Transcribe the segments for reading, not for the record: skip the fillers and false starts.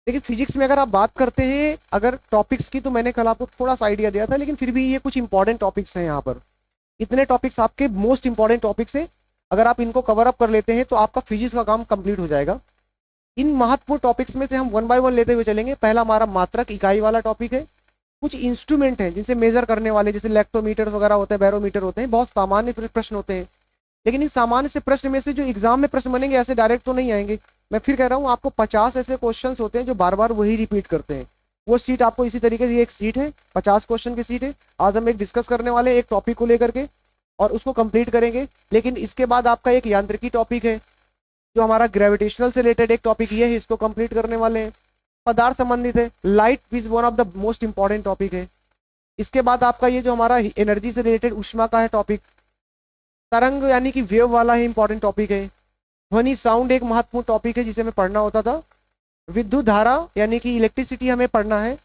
देखिए फिजिक्स में अगर आप बात करते हैं अगर टॉपिक्स की, तो मैंने कल आपको थोड़ा सा आइडिया दिया था, लेकिन फिर भी ये कुछ इंपॉर्टेंट टॉपिक्स हैं यहाँ पर। इतने टॉपिक्स आपके मोस्ट इंपॉर्टेंट टॉपिक्स हैं, अगर आप इनको कवर अप कर लेते हैं तो आपका फिजिक्स का काम कंप्लीट हो जाएगा। इन महत्वपूर्ण टॉपिक्स में से हम वन बाय वन लेते हुए चलेंगे। पहला हमारा मात्रक इकाई वाला टॉपिक है। कुछ इंस्ट्रूमेंट हैं जिनसे मेजर करने वाले, जैसे लैक्टोमीटर वगैरह होते हैं, बैरोमीटर होते हैं, बहुत सामान्य प्रश्न होते हैं। लेकिन इन सामान्य से प्रश्न में से जो एग्जाम में प्रश्न बनेंगे ऐसे डायरेक्ट तो नहीं आएंगे। मैं फिर कह रहा हूँ, आपको 50 ऐसे क्वेश्चन होते हैं जो बार बार वही रिपीट करते हैं। वो सीट आपको इसी तरीके से, एक सीट है 50 क्वेश्चन की सीट है। आज हम एक डिस्कस करने वाले एक टॉपिक को लेकर के और उसको कंप्लीट करेंगे। लेकिन इसके बाद आपका एक यांत्रिकी टॉपिक है जो हमारा ग्रेविटेशनल से रिलेटेड एक टॉपिक ये है, इसको कंप्लीट करने वाले हैं। पदार्थ संबंधित है, light is one of the most important topic है। इसके बाद आपका ये जो हमारा एनर्जी से रिलेटेड ऊष्मा का है टॉपिक, तरंग यानी कि वेव वाला है, इंपॉर्टेंट टॉपिक है। ध्वनि साउंड एक महत्वपूर्ण टॉपिक है जिसे हमें पढ़ना होता था। विद्युत धारा यानी कि इलेक्ट्रिसिटी हमें पढ़ना है।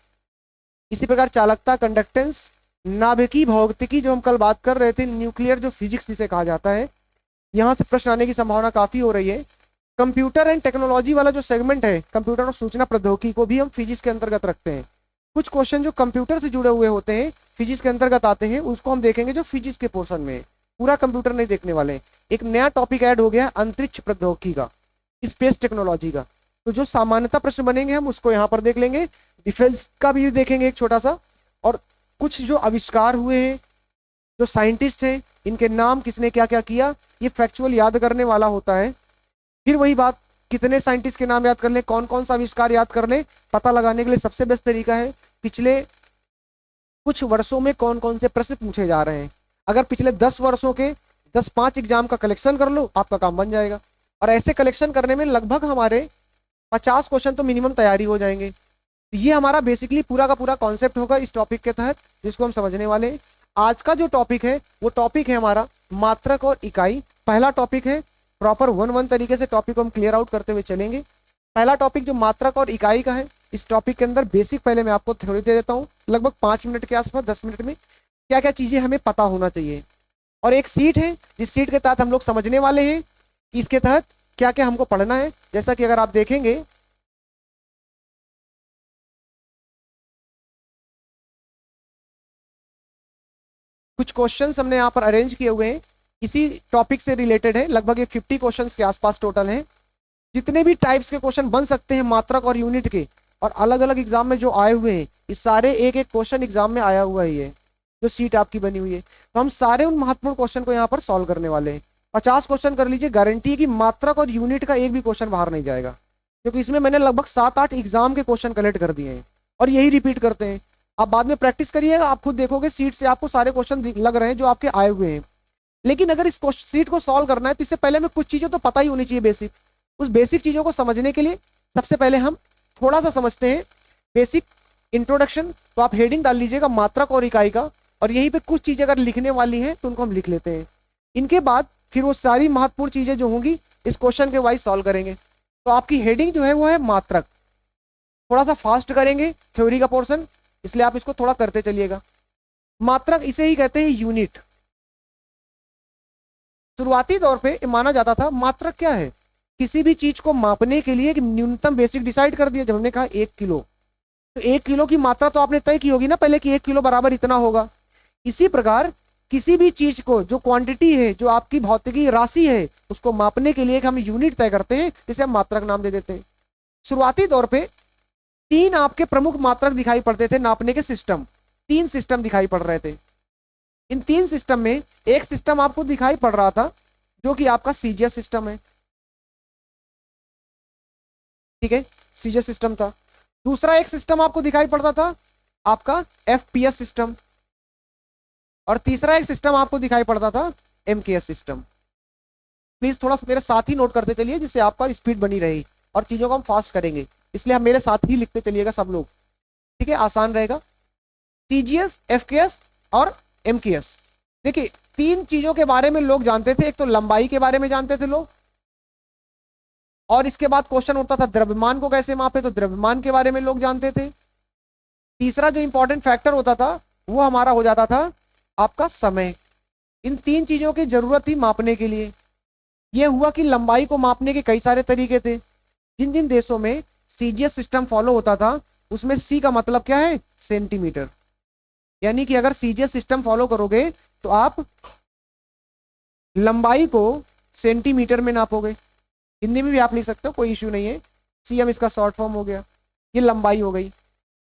इसी प्रकार चालकता, कंडक्टेंस, नाभिकीय भौतिकी जो हम कल बात कर रहे थे, न्यूक्लियर जो फिजिक्स जिसे कहा जाता है, यहाँ से प्रश्न आने की संभावना काफी हो रही है। कंप्यूटर एंड टेक्नोलॉजी वाला जो सेगमेंट है, कंप्यूटर और सूचना प्रौद्योगिकी को भी हम फिजिक्स के अंतर्गत रखते हैं। कुछ क्वेश्चन जो कंप्यूटर से जुड़े हुए होते हैं, फिजिक्स के अंतर्गत आते हैं, उसको हम देखेंगे जो फिजिक्स के पोर्शन में है। पूरा कंप्यूटर नहीं देखने वाले। एक नया टॉपिक ऐड हो गया अंतरिक्ष प्रौद्योगिकी का, स्पेस टेक्नोलॉजी का। तो जो सामान्यता प्रश्न बनेंगे हम उसको यहाँ पर देख लेंगे। डिफेंस का भी देखेंगे एक छोटा सा, और कुछ जो आविष्कार हुए हैं, जो साइंटिस्ट हैं, इनके नाम, किसने क्या क्या किया, ये फैक्चुअल याद करने वाला होता है। फिर वही बात, कितने साइंटिस्ट के नाम याद कर ले, कौन कौन सा आविष्कार याद कर ले, पता लगाने के लिए सबसे बेस्ट तरीका है पिछले कुछ वर्षों में कौन कौन से प्रश्न पूछे जा रहे हैं। अगर पिछले 10 वर्षों के 10-5 एग्जाम का कलेक्शन कर लो, आपका काम बन जाएगा। और ऐसे कलेक्शन करने में लगभग हमारे 50 क्वेश्चन तो मिनिमम तैयारी हो जाएंगे। तो ये हमारा बेसिकली पूरा का पूरा कॉन्सेप्ट होगा इस टॉपिक के तहत, जिसको हम समझने वाले हैं। आज का जो टॉपिक है वो टॉपिक है हमारा मात्रक और इकाई। पहला टॉपिक है, प्रॉपर 1-1 तरीके से टॉपिक को हम क्लियर आउट करते हुए चलेंगे। पहला टॉपिक जो मात्रक और इकाई का है, इस टॉपिक के अंदर बेसिक पहले मैं आपको थ्योरी दे देता हूँ, लगभग 5 मिनट के आसपास, 10 मिनट में क्या क्या चीजें हमें पता होना चाहिए। और एक सीट है, जिस सीट के तहत हम लोग समझने वाले हैं कि इसके तहत क्या क्या हमको पढ़ना है। जैसा कि अगर आप देखेंगे, कुछ क्वेश्चंस हमने यहाँ पर अरेंज किए हुए हैं, इसी टॉपिक से रिलेटेड है। लगभग ये 50 क्वेश्चंस के आसपास टोटल है। जितने भी टाइप्स के क्वेश्चन बन सकते हैं मात्रक और यूनिट के, और अलग अलग एग्जाम में जो आए हुए हैं, ये सारे एक एक क्वेश्चन एग्जाम में आया हुआ ही है, जो सीट आपकी बनी हुई है। तो हम सारे उन महत्वपूर्ण क्वेश्चन को यहाँ पर सॉल्व करने वाले हैं। 50 क्वेश्चन कर लीजिए, गारंटी है कि मात्रक और यूनिट का एक भी क्वेश्चन बाहर नहीं जाएगा, क्योंकि इसमें मैंने लगभग 7-8 एग्जाम के क्वेश्चन कलेक्ट कर दिए हैं और यही रिपीट करते हैं। आप बाद में प्रैक्टिस करिएगा, आप खुद देखोगे सीट से आपको सारे क्वेश्चन लग रहे हैं जो आपके आए हुए हैं। लेकिन अगर इस सीट को सॉल्व करना है तो इससे पहले हमें कुछ चीजें तो पता ही होनी चाहिए बेसिक। उस बेसिक चीजों को समझने के लिए सबसे पहले हम थोड़ा सा समझते हैं बेसिक इंट्रोडक्शन। तो आप हेडिंग डाल लीजिएगा मात्रक और इकाई का, और यहीं पे कुछ चीजें अगर लिखने वाली हैं तो उनको हम लिख लेते हैं। इनके बाद फिर वो सारी महत्वपूर्ण चीजें जो होंगी इस क्वेश्चन के वाइज सॉल्व करेंगे। तो आपकी हेडिंग जो है वो है मात्रक। थोड़ा सा फास्ट करेंगे थ्योरी का पोर्शन, इसलिए आप इसको थोड़ा करते चलिएगा। मात्रक इसे ही कहते हैं यूनिट। शुरुआती तौर पे माना जाता था मात्रक क्या है, किसी भी चीज को मापने के लिए एक न्यूनतम बेसिक डिसाइड कर दिया। जब हमने कहा 1 किलो, तो 1 किलो की मात्रा तो आपने तय की होगी ना पहले कि 1 किलो बराबर इतना होगा। इसी प्रकार किसी भी चीज को जो क्वांटिटी है, जो आपकी भौतिकी राशि है, उसको मापने के लिए एक हम यूनिट तय करते हैं, जिसे हम मात्रक नाम दे देते हैं। शुरुआती तौर पे 3 आपके प्रमुख मात्रक दिखाई पड़ते थे नापने के सिस्टम। 3 सिस्टम दिखाई पड़ रहे थे। इन 3 सिस्टम में एक सिस्टम आपको दिखाई पड़ रहा था जो कि आपका सीजीएस सिस्टम है, ठीक है, सीजीएस सिस्टम था। दूसरा एक सिस्टम आपको दिखाई पड़ता था आपका एफपीएस सिस्टम, और तीसरा एक सिस्टम आपको दिखाई पड़ता था एमकेएस सिस्टम। प्लीज थोड़ा सा मेरे साथ ही नोट करते चलिए, जिससे आपका स्पीड बनी रहेगी और चीजों को हम फास्ट करेंगे, इसलिए हम मेरे साथ ही लिखते चलिएगा सब लोग, ठीक है, आसान रहेगा। सीजीएस, एफकेएस और एमकेएस। देखिए 3 चीजों के बारे में लोग जानते थे। एक तो लंबाई के बारे में जानते थे लोग, और इसके बाद क्वेश्चन उठता था द्रव्यमान को कैसे मापे, तो द्रव्यमान के बारे में लोग जानते थे। तीसरा जो इंपॉर्टेंट फैक्टर होता था वो हमारा हो जाता था आपका समय। इन 3 चीजों की जरूरत थी मापने के लिए। यह हुआ कि लंबाई को मापने के कई सारे तरीके थे। जिन जिन देशों में सीजीएस सिस्टम फॉलो होता था उसमें सी का मतलब क्या है, सेंटीमीटर। यानी कि अगर सीजीएस सिस्टम फॉलो करोगे तो आप लंबाई को सेंटीमीटर में नापोगे। हिंदी में भी आप लिख सकते हो, कोई इश्यू नहीं है। सीएम इसका शॉर्ट फॉर्म हो गया, ये लंबाई हो गई।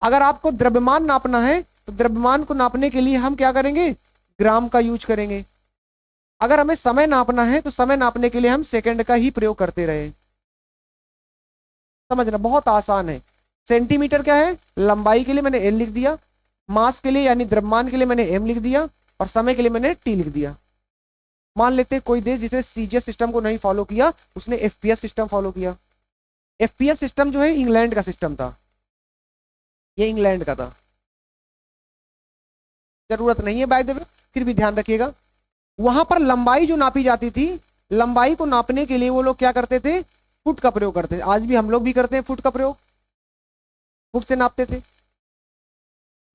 अगर आपको द्रव्यमान नापना है तो द्रव्यमान को नापने के लिए हम क्या करेंगे, ग्राम का यूज करेंगे। अगर हमें समय नापना है तो समय नापने के लिए हम सेकंड का ही प्रयोग करते रहे। समझना बहुत आसान है। सेंटीमीटर क्या है, लंबाई के लिए मैंने एल लिख दिया, मास के लिए यानी द्रव्यमान के लिए मैंने एम लिख दिया, और समय के लिए मैंने टी लिख दिया। मान लेते हैं कोई देश जिसने सीजीएस सिस्टम को नहीं फॉलो किया, उसने एफपीएस सिस्टम फॉलो किया। एफपीएस सिस्टम जो है इंग्लैंड का सिस्टम था, ये इंग्लैंड का था। जरूरत नहीं है बाय द वे, फिर भी ध्यान रखिएगा। वहां पर लंबाई जो नापी जाती थी, लंबाई को नापने के लिए वो लोग क्या करते थे, फुट का प्रयोग करते थे। आज भी हम लोग भी करते हैं फुट का प्रयोग, फुट से नापते थे।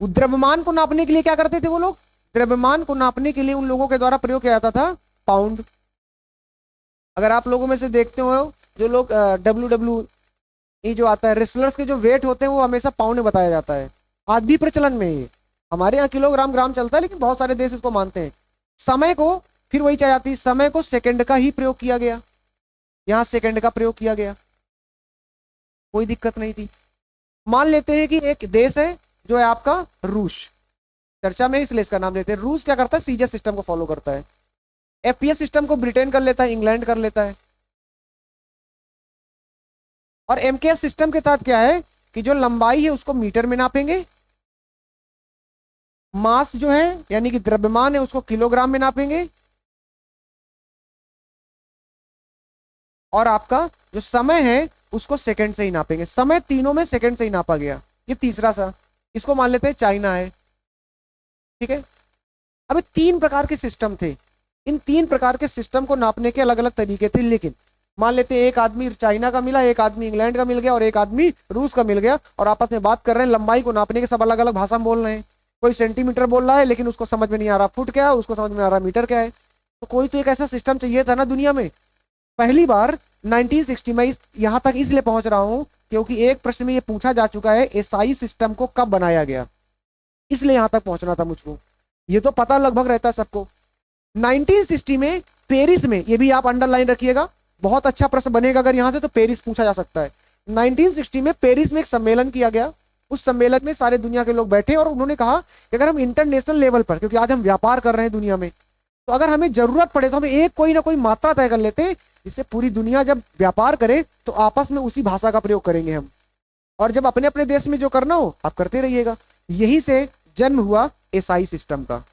द्रव्यमान को नापने के लिए क्या करते थे वो लोग, द्रव्यमान को नापने के लिए उन लोगों के द्वारा प्रयोग किया जाता था पाउंड। अगर आप लोगों में से देखते हो जो लोग डब्ल्यू ये जो आता है, रेसलर्स के जो वेट होते हैं वो हमेशा पाउंड में बताया जाता है। आज भी प्रचलन में है ये। हमारे यहाँ किलोग्राम ग्राम चलता है, लेकिन बहुत सारे देश इसको मानते हैं। समय को फिर वही चाहिए जाती, समय को सेकंड का ही प्रयोग किया गया, यहाँ सेकंड का प्रयोग किया गया, कोई दिक्कत नहीं थी। मान लेते हैं कि एक देश है जो है आपका रूस, चर्चा में इसलिए इसका नाम लेते हैं। रूस क्या करता है, सीजीएस सिस्टम को फॉलो करता है। एफपीएस सिस्टम को ब्रिटेन कर लेता है, इंग्लैंड कर लेता है। और एमकेएस सिस्टम के तहत क्या है कि जो लंबाई है उसको मीटर में नापेंगे, मास जो है यानी कि द्रव्यमान है उसको किलोग्राम में नापेंगे, और आपका जो समय है उसको सेकंड से ही नापेंगे। समय तीनों में सेकंड से ही नापा गया। ये तीसरा सा, इसको मान लेते हैं चाइना है, ठीक है। अब तीन प्रकार के सिस्टम थे, इन तीन प्रकार के सिस्टम को नापने के अलग अलग तरीके थे। लेकिन मान लेते हैं एक आदमी चाइना का मिला, एक आदमी इंग्लैंड का मिल गया, और एक आदमी रूस का मिल गया, और आपस में बात कर रहे हैं लंबाई को नापने के। सब अलग अलग भाषा में बोल रहे हैं। कोई सेंटीमीटर बोल रहा है लेकिन उसको समझ में नहीं आ रहा फुट क्या है, उसको समझ में आ रहा मीटर क्या है। तो कोई तो एक ऐसा सिस्टम चाहिए था ना दुनिया में। पहली बार 1960 में यहां तक इसलिए पहुंच रहा हूं क्योंकि एक प्रश्न में यह पूछा जा चुका है एसआई सिस्टम को कब बनाया गया, इसलिए यहां तक पहुंचना था मुझको। ये तो पता लगभग रहता है सबको। 1960 में पेरिस में, ये भी आप अंडरलाइन रखिएगा, बहुत अच्छा प्रश्न बनेगा अगर यहां से तो पेरिस पूछा जा सकता है। 1960 में पेरिस में एक सम्मेलन किया गया। उस सम्मेलन में सारे दुनिया के लोग बैठे और उन्होंने कहा कि अगर हम इंटरनेशनल लेवल पर, क्योंकि आज हम व्यापार कर रहे हैं दुनिया में, तो अगर हमें जरूरत पड़े तो हम एक कोई ना कोई मात्रा तय कर लेते हैं, जिससे पूरी दुनिया जब व्यापार करे तो आपस में उसी भाषा का प्रयोग करेंगे हम। और जब अपने अपने देश में जो करना हो आप करते रहिएगा। यही से जन्म हुआ एसआई सिस्टम का।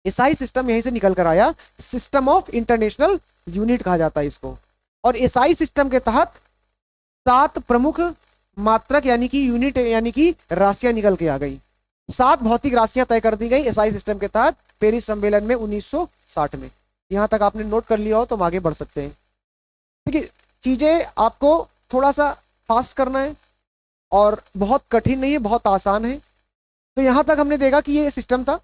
एसआई सिस्टम यहीं से निकल कर आया, सिस्टम ऑफ इंटरनेशनल यूनिट कहा जाता है इसको। और एसआई सिस्टम के तहत 7 प्रमुख मात्रक यानी कि यूनिट यानी कि राशियां निकल के आ गई। 7 भौतिक राशियां तय कर दी गई एसआई सिस्टम के तहत पेरिस सम्मेलन में 1960 में। यहां तक आपने नोट कर लिया हो तो हम आगे बढ़ सकते हैं। देखिए चीजें आपको थोड़ा सा फास्ट करना है और बहुत कठिन नहीं है, बहुत आसान है। तो यहां तक हमने देखा कि ये सिस्टम था।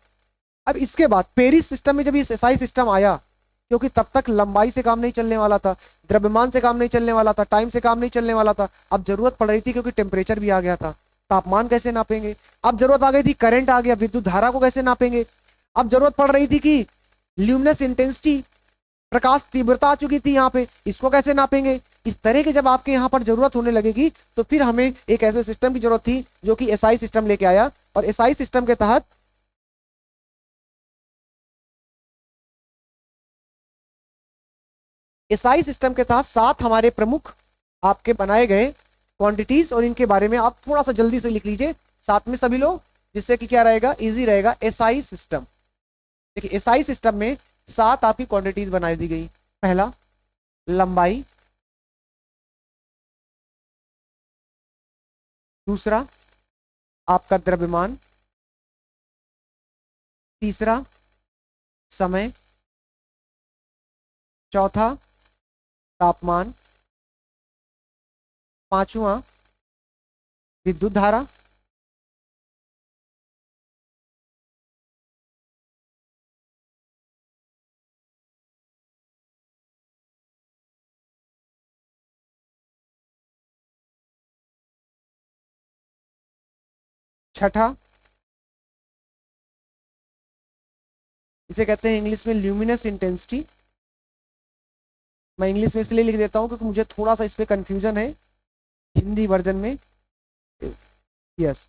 अब इसके बाद पेरिस सिस्टम में जब ये एसआई सिस्टम आया, क्योंकि तब तक लंबाई से काम नहीं चलने वाला था, द्रव्यमान से काम नहीं चलने वाला था, टाइम से काम नहीं चलने वाला था। अब जरूरत पड़ रही थी क्योंकि टेम्परेचर भी आ गया था, तापमान कैसे नापेंगे। अब जरूरत आ गई थी, करंट आ गया, विद्युत धारा को कैसे नापेंगे। अब जरूरत पड़ रही थी कि ल्यूमिनस इंटेंसिटी, प्रकाश तीव्रता आ चुकी थी यहाँ पे, इसको कैसे नापेंगे। इस तरह के जब आपके यहाँ पर जरूरत होने लगेगी तो फिर हमें एक ऐसे सिस्टम की जरूरत थी जो कि एसआई सिस्टम लेके आया। और एसआई सिस्टम के तहत एसआई सिस्टम के तहत 7 हमारे प्रमुख आपके बनाए गए क्वांटिटीज, और इनके बारे में आप थोड़ा सा जल्दी से लिख लीजिए साथ में सभी लोग, जिससे कि क्या रहेगा, इजी रहेगा। एसआई सिस्टम, देखिए एसआई सिस्टम में 7 आपकी क्वांटिटीज बनाई दी गई। पहला लंबाई, दूसरा आपका द्रव्यमान, तीसरा समय, चौथा तापमान, पांचवा विद्युत धारा, छठा, इसे कहते हैं इंग्लिश में ल्यूमिनस इंटेंसिटी। मैं इंग्लिश में इसलिए लिख देता हूँ क्योंकि मुझे थोड़ा सा इस पे कंफ्यूजन है हिंदी वर्जन में। यस,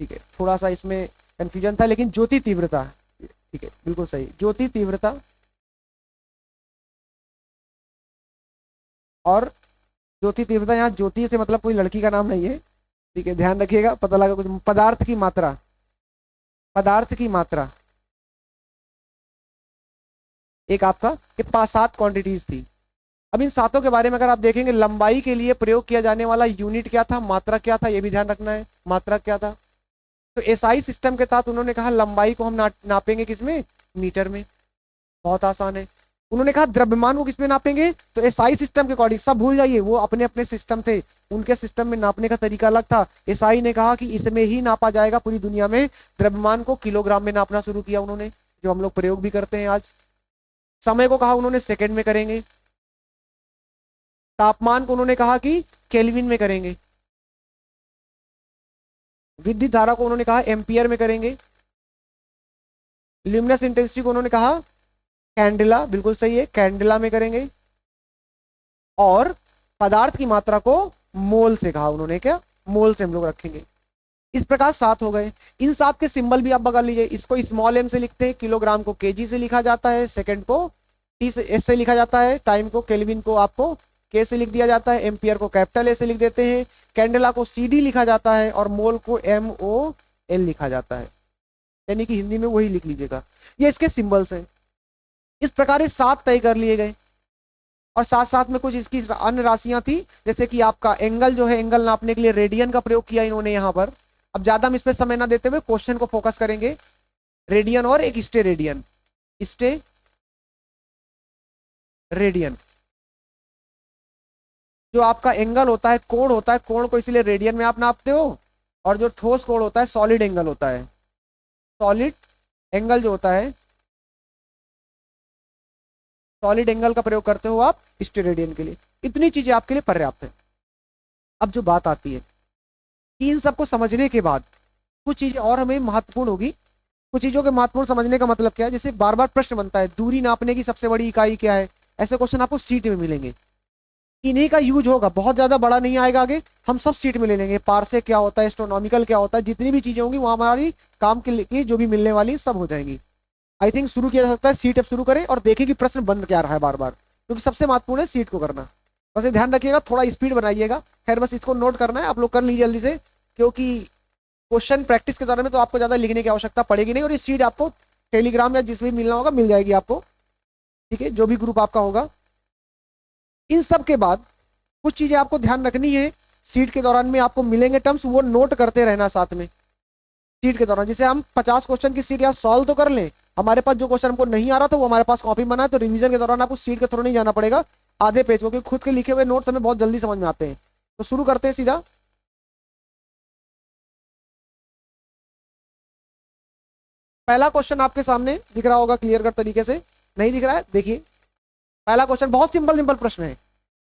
ठीक है, थोड़ा सा इसमें कंफ्यूजन था, लेकिन ज्योति तीव्रता, ठीक है, बिल्कुल सही, ज्योति तीव्रता। और ज्योति तीव्रता, यहाँ ज्योति से मतलब कोई लड़की का नाम नहीं है, ठीक है, ध्यान रखिएगा, पता लगा कुछ। पदार्थ की मात्रा, पदार्थ की मात्रा, एक आपका ये 5-7 क्वांटिटीज थी। अब इन सातों के बारे में अगर आप देखेंगे, लंबाई के लिए प्रयोग किया जाने वाला यूनिट क्या था, मात्रा क्या था, ये भी ध्यान रखना है, मात्रा क्या था। तो एसआई सिस्टम के तहत उन्होंने कहा लंबाई को हम नापेंगे किसमें, मीटर में, बहुत आसान है। उन्होंने कहा द्रव्यमान को किसमें नापेंगे, तो एसआई सिस्टम के अकॉर्डिंग, सब भूल जाइए, वो अपने अपने सिस्टम थे, उनके सिस्टम में नापने का तरीका अलग था। एसआई ने कहा कि इसमें ही नापा जाएगा पूरी दुनिया में। द्रव्यमान को किलोग्राम में नापना शुरू किया उन्होंने, जो हम लोग प्रयोग भी करते हैं आज। समय को कहा उन्होंने सेकंड में करेंगे। तापमान को उन्होंने कहा कि केल्विन में करेंगे। विद्युत धारा को उन्होंने कहा एम्पियर में करेंगे। ल्यूमिनस इंटेंसिटी को उन्होंने कहा कैंडेला, बिल्कुल सही है, कैंडेला में करेंगे। और पदार्थ की मात्रा को मोल से कहा उन्होंने, क्या, मोल से हम लोग रखेंगे। इस प्रकार 7 हो गए। इन 7 के सिंबल भी आप बगा लीजिए, इसको स्मॉल एम से लिखते हैं, किलोग्राम को केजी से लिखा जाता है, सेकंड को टी से एस से लिखा जाता है, टाइम को केल्विन को आपको के से लिख दिया जाता है, एम्पियर को कैपिटल ए से लिख देते हैं, कैंडेला को सीडी लिखा जाता है और मोल को MOL लिखा जाता है, यानी कि हिंदी में वही लिख लीजिएगा। ये इसके सिंबल्स हैं। इस प्रकार 7 तय कर लिए गए और साथ साथ में कुछ इसकी अन्य राशियां थी, जैसे कि आपका एंगल जो है, एंगल नापने के लिए रेडियन का प्रयोग किया इन्होंने यहाँ पर। अब ज्यादा हम इस पर समय ना देते हुए क्वेश्चन को फोकस करेंगे। रेडियन और एक स्टे रेडियन, स्टे रेडियन, जो आपका एंगल होता है, कोण होता है, कोण को इसलिए रेडियन में आप नापते हो, और जो ठोस कोण होता है, सॉलिड एंगल होता है, सॉलिड एंगल जो होता है, सॉलिड एंगल का प्रयोग करते हो आप स्टे रेडियन के लिए। इतनी चीजें आपके लिए पर्याप्त है। अब जो बात आती है कि इन सबको समझने के बाद कुछ चीजें और हमें महत्वपूर्ण होगी। कुछ चीजों के महत्वपूर्ण समझने का मतलब क्या है, जैसे बार बार प्रश्न बनता है, दूरी नापने की सबसे बड़ी इकाई क्या है, ऐसे क्वेश्चन आपको सीट में मिलेंगे। इन्हीं का यूज होगा, बहुत ज्यादा बड़ा नहीं आएगा आगे, हम सब सीट में ले लेंगे। पारसे क्या होता है, एस्ट्रोनॉमिकल क्या होता है, जितनी भी चीजें होंगी वहां हमारी काम के लिए जो भी मिलने वाली सब हो जाएंगी। आई थिंक शुरू किया जा सकता है, सीट अब शुरू करें और देखें कि प्रश्न बन क्या रहा है बार बार, क्योंकि सबसे महत्वपूर्ण है सीट को करना। बस ये ध्यान रखिएगा, थोड़ा स्पीड बनाइएगा। खैर बस इसको नोट करना है, आप लोग कर लीजिए जल्दी से, क्योंकि क्वेश्चन प्रैक्टिस के दौरान में तो आपको ज्यादा लिखने की आवश्यकता पड़ेगी नहीं, और ये सीट आपको टेलीग्राम या जिसमें मिलना होगा मिल जाएगी आपको, ठीक है, जो भी ग्रुप आपका होगा। इन सब के बाद कुछ चीजें आपको ध्यान रखनी है, सीट के दौरान में आपको मिलेंगे टर्म्स, वो नोट करते रहना साथ में सीट के दौरान। जैसे हम 50 क्वेश्चन की सीट यहाँ सॉल्व तो कर लें, हमारे पास जो क्वेश्चन हमको नहीं आ रहा था वो हमारे पास कॉपी बना है, तो रिवीजन के दौरान आपको सीट के थ्रू नहीं जाना पड़ेगा आधे पेज को, क्योंकि खुद के लिखे हुए नोट्स हमें बहुत जल्दी समझ में आते हैं। तो शुरू करते हैं सीधा। पहला क्वेश्चन आपके सामने दिख रहा होगा क्लियर कट तरीके से, नहीं दिख रहा है, देखिए पहला क्वेश्चन बहुत सिंपल सिंपल प्रश्न है।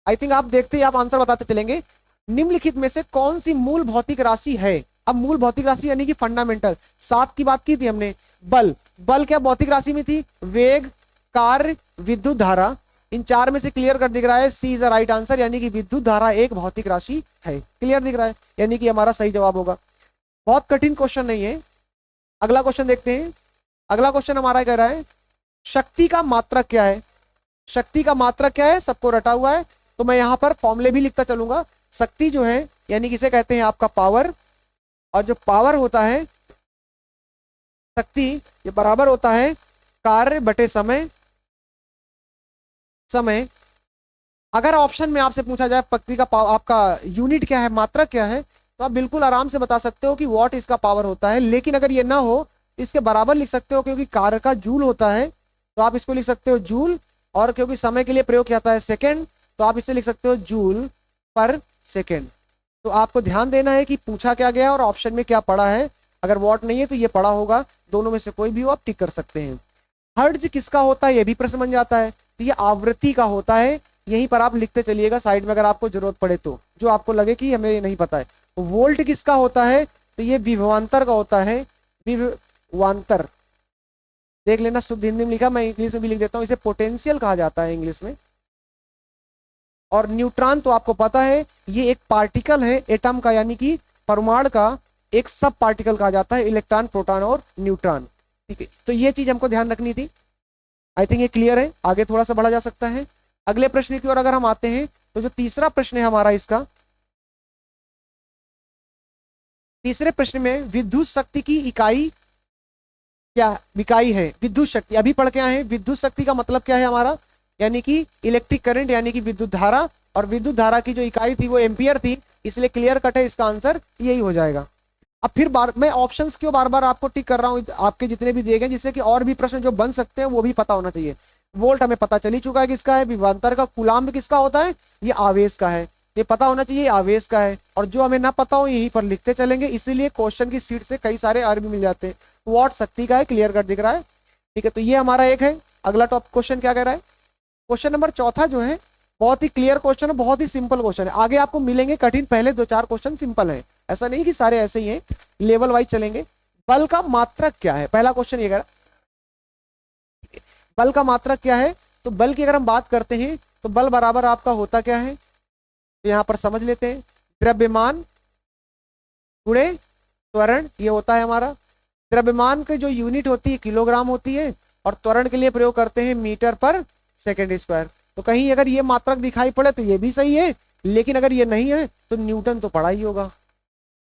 आई थिंक आप देखते ही आप आंसर बताते चलेंगे। निम्नलिखित में से कौन सी मूल भौतिक राशि है, अब मूल भौतिक राशि यानी कि फंडामेंटल, 7 की बात की थी हमने, बल, बल क्या भौतिक राशि में थी, वेग, कार्य, विद्युत धारा, इन 4 में से क्लियर कर दिख रहा है, सी इज द राइट आंसर, यानी कि विद्युत धारा एक भौतिक राशि है। क्लियर दिख रहा है, यानी कि हमारा सही जवाब होगा। बहुत कठिन क्वेश्चन नहीं है। अगला क्वेश्चन देखते हैं। अगला क्वेश्चन हमारा कह रहा है शक्ति का मात्रक क्या है, शक्ति का मात्रक क्या है, सबको रटा हुआ है, तो मैं यहां पर फॉर्मूले भी लिखता चलूंगा। शक्ति जो है यानी किसे कहते हैं आपका पावर, और जो पावर होता है शक्ति, ये बराबर होता है कार्य बटे समय। समय, अगर ऑप्शन में आपसे पूछा जाए शक्ति का आपका यूनिट क्या है, मात्रक क्या है, तो आप बिल्कुल आराम से बता सकते हो कि वॉट इसका पावर होता है। लेकिन अगर ये ना हो इसके बराबर लिख सकते हो, क्योंकि कार्य का जूल होता है तो आप इसको लिख सकते हो जूल, और क्योंकि समय के लिए प्रयोग किया जाता है सेकेंड, तो आप इसे लिख सकते हो जूल पर सेकेंड। तो आपको ध्यान देना है कि पूछा क्या गया और ऑप्शन में क्या पड़ा है। अगर वॉट नहीं है तो ये पड़ा होगा, दोनों में से कोई भी हो आप टिक कर सकते हैं। हर्ट्ज किसका होता है, ये भी प्रश्न बन जाता है, तो ये आवृत्ति का होता है। यहीं पर आप लिखते चलिएगा साइड में, अगर आपको जरूरत पड़े तो, जो आपको लगे कि हमें ये नहीं पता है। वोल्ट किसका होता है? तो ये विभवांतर का होता है, विभवांतर। देख लेना, शुद्ध हिंदी में लिखा, मैं इंग्लिश में भी लिख देता हूँ, इसे पोटेंशियल कहा जाता है इंग्लिश में। और न्यूट्रॉन तो आपको पता है ये एक पार्टिकल है एटम का, यानी कि परमाणु का एक सब पार्टिकल कहा जाता है, इलेक्ट्रॉन, प्रोटॉन और न्यूट्रॉन। ठीक है, तो ये चीज हमको ध्यान रखनी थी। आई थिंक ये क्लियर है, आगे थोड़ा सा बढ़ा जा सकता है। अगले प्रश्न की ओर अगर हम आते हैं तो जो तीसरा प्रश्न है हमारा, इसका तीसरे प्रश्न में विद्युत शक्ति की इकाई क्या इकाई है? विद्युत शक्ति अभी पढ़ के आए हैं। विद्युत शक्ति का मतलब क्या है हमारा? यानी कि इलेक्ट्रिक करंट, यानी कि विद्युत धारा, और विद्युत धारा की जो इकाई थी वो एम्पियर थी, इसलिए क्लियर कट है, इसका आंसर यही हो जाएगा। अब फिर मैं ऑप्शंस क्यों बार बार आपको टिक कर रहा हूं, आपके जितने भी दिए गए, जिससे कि और भी प्रश्न जो बन सकते हैं वो भी पता होना चाहिए। वोल्ट हमें पता चल ही चुका है किसका है, विभवांतर का। कूलाम्ब किसका होता है? ये आवेश का है, ये पता होना चाहिए, आवेश का है। और जो हमें ना पता हो यहीं पर लिखते चलेंगे, इसीलिए क्वेश्चन की सीट से कई सारे और भी मिल जाते हैं। वॉट शक्ति का है, क्लियर कट दिख रहा है। ठीक है, तो ये हमारा एक है। अगला टॉप क्वेश्चन क्या कह रहा है? क्वेश्चन नंबर चौथा जो है बहुत ही क्लियर क्वेश्चन है, बहुत ही सिंपल क्वेश्चन है। आगे आपको मिलेंगे कठिन, पहले 2-4 क्वेश्चन सिंपल है, ऐसा नहीं कि सारे ऐसे ही हैं, लेवल वाइज चलेंगे। बल का मात्रक क्या है? पहला क्वेश्चन ये कह रहा है, बल का मात्रक क्या है? तो बल की अगर हम बात करते हैं तो बल बराबर आपका होता क्या है, तो यहां पर समझ लेते हैं। द्रव्यमान गुणे त्वरण, ये होता है हमारा। द्रव्यमान की जो यूनिट होती है किलोग्राम होती है, और त्वरण के लिए प्रयोग करते हैं मीटर पर सेकेंड स्क्वायर। तो कहीं अगर ये मात्रक दिखाई पड़े तो ये भी सही है, लेकिन अगर ये नहीं है तो न्यूटन तो पड़ा ही होगा।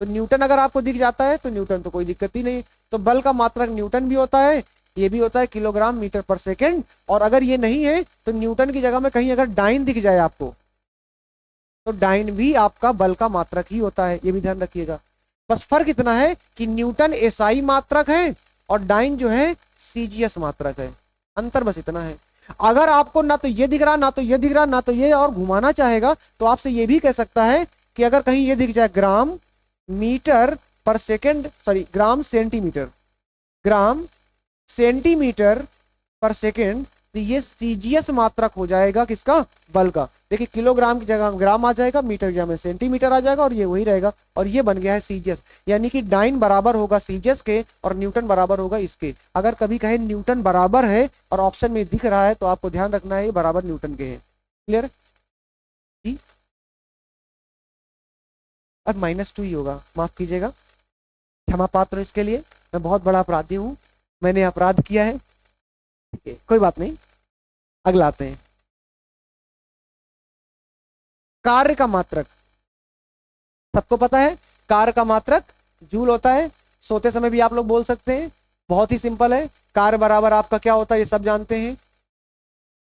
तो न्यूटन अगर आपको दिख जाता है तो न्यूटन तो कोई दिक्कत ही नहीं। तो बल का मात्रक न्यूटन भी होता है, ये भी होता है किलोग्राम मीटर पर सेकेंड। और अगर ये नहीं है तो न्यूटन की जगह में कहीं अगर डाइन दिख जाए आपको, तो डाइन भी आपका बल का मात्रक ही होता है, ये भी ध्यान रखिएगा। बस फर्क इतना है कि न्यूटन एसआई मात्रक है और डाइन जो है सीजीएस मात्रक है, अंतर बस इतना है। अगर आपको ना तो ये दिख रहा, ना तो ये दिख रहा, ना तो ये, और घुमाना चाहेगा तो आपसे ये भी कह सकता है कि अगर कहीं ये दिख जाए ग्राम मीटर पर second, sorry gram centimetre, gram centimetre पर सेकेंड, तो ये सीजीएस मात्रक हो जाएगा किसका? बल का। देखिए किलोग्राम की जगह ग्राम आ जाएगा, मीटर की जगह में सेंटीमीटर आ जाएगा, और ये वही रहेगा, और ये बन गया है सीजीएस। यानी कि डाइन बराबर होगा सीजीएस के और न्यूटन बराबर होगा इसके। अगर कभी कहे न्यूटन बराबर है और ऑप्शन में दिख रहा है तो आपको ध्यान रखना है ये बराबर न्यूटन के है। क्लियर जी? और -2 ही होगा, माफ कीजिएगा, क्षमा पात्र इसके लिए, मैं बहुत बड़ा अपराधी हूँ, मैंने अपराध किया है। ठीक है, कोई बात नहीं, अगला आते हैं। कार्य का मात्रक सबको पता है, कार्य का मात्रक जूल होता है। सोते समय भी आप लोग बोल सकते हैं, बहुत ही सिंपल है। कार्य बराबर आपका क्या होता है ये सब जानते हैं,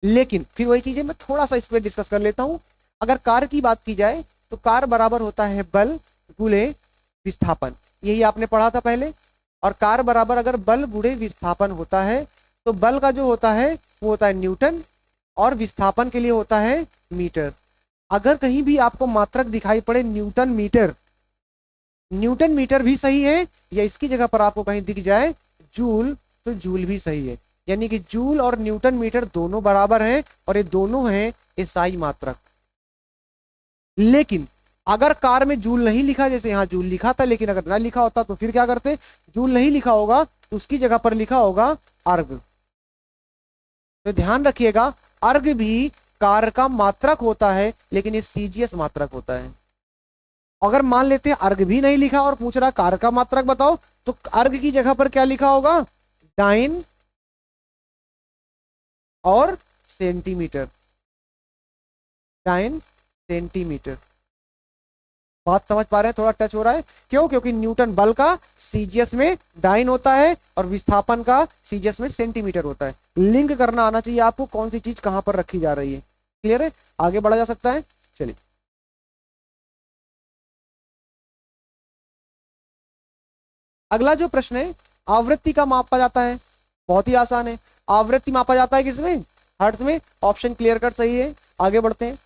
लेकिन फिर वही चीजें मैं थोड़ा सा इस पर डिस्कस कर लेता हूं। अगर कार्य की बात की जाए तो कार्य बराबर होता है बल गुणे विस्थापन, यही आपने पढ़ा था पहले। और कार्य बराबर अगर बल गुणे विस्थापन होता है तो बल का जो होता है वो होता है न्यूटन, और विस्थापन के लिए होता है मीटर। अगर कहीं भी आपको मात्रक दिखाई पड़े न्यूटन मीटर, न्यूटन मीटर भी सही है, या इसकी जगह पर आपको कहीं दिख जाए जूल, तो जूल भी सही है। यानी कि जूल और न्यूटन मीटर दोनों बराबर हैं, और ये दोनों हैं एसआई मात्रक। लेकिन अगर कार में जूल नहीं लिखा, जैसे यहाँ जूल लिखा था, लेकिन अगर ना लिखा होता तो फिर क्या करते? जूल नहीं लिखा होगा तो उसकी जगह पर लिखा होगा अर्ग। तो ध्यान रखिएगा, अर्ग भी कार का मात्रक होता है, लेकिन ये सीजीएस मात्रक होता है। अगर मान लेते हैं अर्ग भी नहीं लिखा और पूछ रहा कार का मात्रक बताओ, तो अर्ग की जगह पर क्या लिखा होगा? डाइन और सेंटीमीटर, डाइन सेंटीमीटर। बात समझ पा रहे हैं? थोड़ा टच हो रहा है, क्यों? क्योंकि न्यूटन बल का सीजीएस में डाइन होता है और विस्थापन का सीजीएस में सेंटीमीटर होता है। लिंक करना आना चाहिए आपको, कौन सी चीज कहां पर रखी जा रही है। क्लियर है? आगे बढ़ा जा सकता है, चलिए। अगला जो प्रश्न है, आवृत्ति का मापा जाता है, बहुत ही आसान है। आवृत्ति मापा जाता है किसमें? हर्ट्ज में। ऑप्शन क्लियर कट सही है, आगे बढ़ते हैं।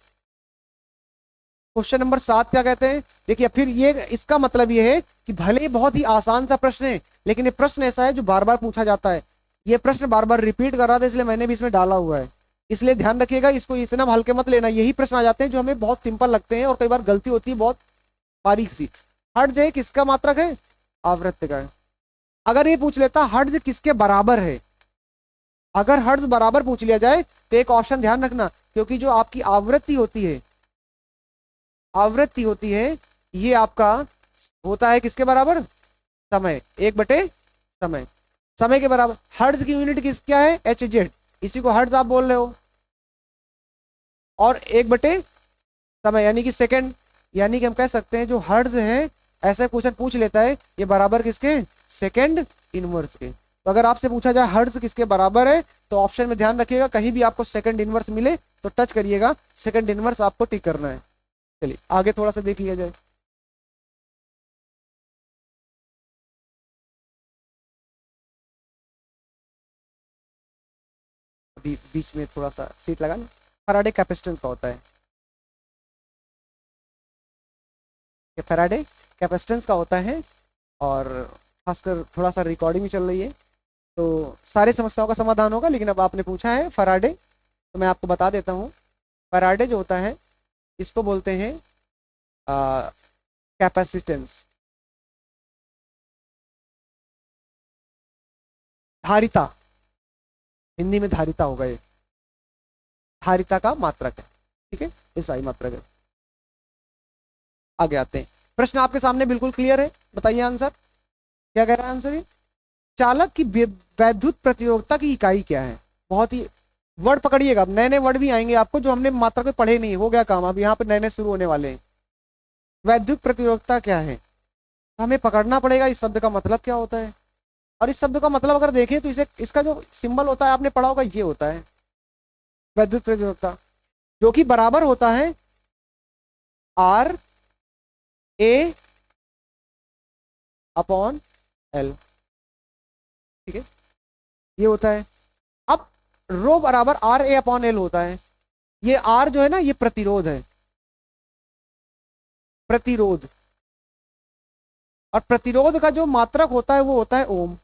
क्वेश्चन नंबर 7 क्या कहते हैं? देखिए फिर ये इसका मतलब ये है कि भले बहुत ही आसान सा प्रश्न है, लेकिन ये प्रश्न ऐसा है जो बार बार पूछा जाता है। ये प्रश्न बार बार रिपीट कर रहा था, इसलिए मैंने भी इसमें डाला हुआ है। इसलिए ध्यान रखिएगा, इसको इतना हल्के मत लेना। यही प्रश्न आ जाते हैं जो हमें बहुत सिंपल लगते हैं और कई बार गलती होती है बहुत बारीक सी। हर्ट्ज है किसका मात्रक है? आवृत्ति का है। अगर ये पूछ लेता हर्ट्ज किसके बराबर है, अगर हर्ट्ज बराबर पूछ लिया जाए तो एक ऑप्शन ध्यान रखना, क्योंकि जो आपकी आवृत्ति होती है, आवृत्ति होती है, ये आपका होता है किसके बराबर? समय, 1/, समय, समय के बराबर। हर्ट्ज की यूनिट किस क्या है? HZ, इसी को हर्ट्ज आप बोल रहे हो। और 1/, समय यानी कि सेकंड, यानी कि हम कह सकते हैं जो हर्ट्ज है, ऐसा क्वेश्चन पूछ लेता है, ये बराबर किसके? सेकंड इनवर्स के। तो अगर आपसे पूछा जाए हर्ट्ज किसके बराबर है, तो ऑप्शन में ध्यान रखिएगा, कहीं भी आपको सेकंड इनवर्स मिले तो टच करिएगा, सेकंड इनवर्स आपको टिक करना है। चलिए आगे थोड़ा सा देख लिया जाए। अभी बीच में थोड़ा सा सीट लगा ना। फैराडे कैपेसिटेंस का होता है, ये फैराडे कैपेसिटेंस का होता है। और खासकर थोड़ा सा रिकॉर्डिंग भी चल रही है, तो सारी समस्याओं का समाधान होगा, लेकिन अब आपने पूछा है फैराडे, तो मैं आपको बता देता हूँ। फैराडे जो होता है इसको बोलते हैं कैपेसिटेंस, धारिता, हिंदी में धारिता होगा ये, धारिता का मात्रक है, ठीक है, ये सही मात्रक है। आगे आते हैं, प्रश्न आपके सामने बिल्कुल क्लियर है, बताइए आंसर क्या कह रहा है आंसर ये। चालक की वैद्युत प्रतिरोधकता की इकाई क्या है? बहुत ही वर्ड पकड़िएगा, अब नए नए वर्ड भी आएंगे आपको जो हमने मात्रक में पढ़े नहीं, हो गया काम, अब यहाँ पे नए नए शुरू होने वाले हैं। वैद्युत प्रतिरोधकता क्या है, तो हमें पकड़ना पड़ेगा इस शब्द का मतलब क्या होता है। और इस शब्द का मतलब अगर देखें तो इसे, इसका जो सिंबल होता है आपने पढ़ा होगा, ये होता है वैद्युत प्रतिरोधकता, जो कि बराबर होता है R A अपॉन L, ठीक है, ये होता है। अब रो बराबर RA अपॉन L होता है, ये R जो है ना ये प्रतिरोध है, प्रतिरोध, और प्रतिरोध का जो मात्रक होता है वो होता है ओम।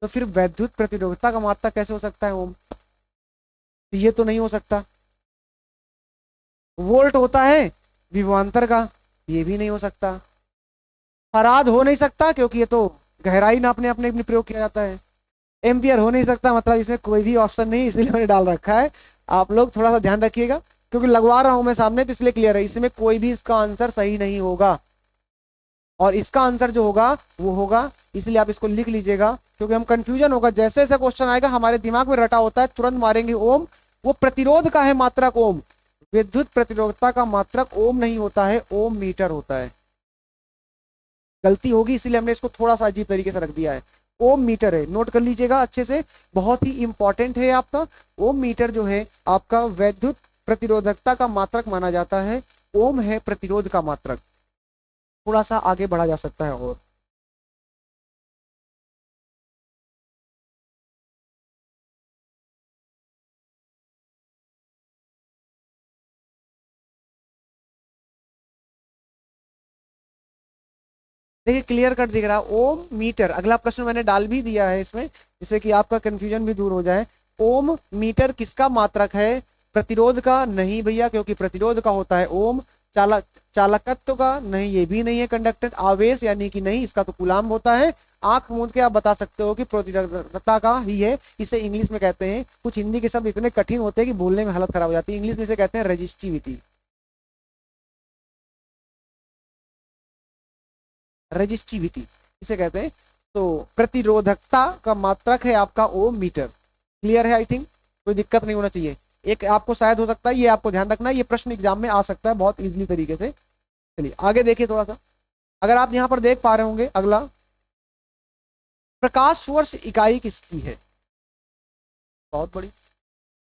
तो फिर वैद्युत प्रतिरोधकता का मात्रक कैसे हो सकता है ओम? तो ये तो नहीं हो सकता। वोल्ट होता है विभवांतर का, ये भी नहीं हो सकता। फराद हो नहीं सकता क्योंकि ये तो गहराई नापने अपने अपने प्रयोग किया जाता है। एम्पियर हो नहीं सकता, मतलब इसमें कोई भी ऑप्शन नहीं, इसलिए मैंने डाल रखा है। आप लोग थोड़ा सा ध्यान रखिएगा, क्योंकि लगवा रहा हूं मैं सामने, तो इसलिए क्लियर है, इसमें कोई भी इसका आंसर सही नहीं होगा। और इसका आंसर जो होगा वो होगा, इसलिए आप इसको लिख लीजिएगा, क्योंकि हम कंफ्यूजन होगा, जैसे जैसे क्वेश्चन आएगा हमारे दिमाग में रटा होता है, तुरंत मारेंगे ओम। वो प्रतिरोध का है मात्रक ओम, विद्युत प्रतिरोधकता का मात्रक ओम नहीं होता है, ओम मीटर होता है। गलती होगी इसीलिए हमने इसको थोड़ा सा अजीब तरीके से रख दिया है। ओम मीटर है, नोट कर लीजिएगा अच्छे से, बहुत ही इंपॉर्टेंट है आपका। ओम मीटर जो है आपका वैद्युत प्रतिरोधकता का मात्रक माना जाता है, ओम है प्रतिरोध का मात्रक। थोड़ा सा आगे बढ़ा जा सकता है और देखिए क्लियर कट दिख रहा है ओम मीटर। अगला प्रश्न मैंने डाल भी दिया है इसमें, जिससे कि आपका कंफ्यूजन भी दूर हो जाए। ओम मीटर किसका मात्रक है? प्रतिरोध का नहीं भैया, क्योंकि प्रतिरोध का होता है ओम। चालक, चालकत्व का नहीं, ये भी नहीं है। कंडक्टेंट, आवेश यानी कि नहीं, इसका तो कूलाम होता है। आंख मूंद के आप बता सकते हो कि प्रतिरोधकता का ही है, इसे इंग्लिश में कहते हैं, कुछ हिंदी के शब्द इतने कठिन होते हैं कि बोलने में हालत खराब हो जाती है, इंग्लिश में इसे कहते हैं रेजिस्टिविटी, रेजिस्टिविटी इसे कहते हैं। तो प्रतिरोधकता का मात्रक है आपका ओम मीटर। क्लियर है? आई थिंक कोई दिक्कत नहीं होना चाहिए। एक आपको शायद हो सकता है, ये आपको ध्यान रखना है, ये प्रश्न एग्जाम में आ सकता है बहुत इजीली तरीके से। चलिए आगे देखिए थोड़ा सा, अगर आप यहाँ पर देख पा रहे होंगे, अगला प्रकाश वर्ष इकाई किसकी है? बहुत बड़ी।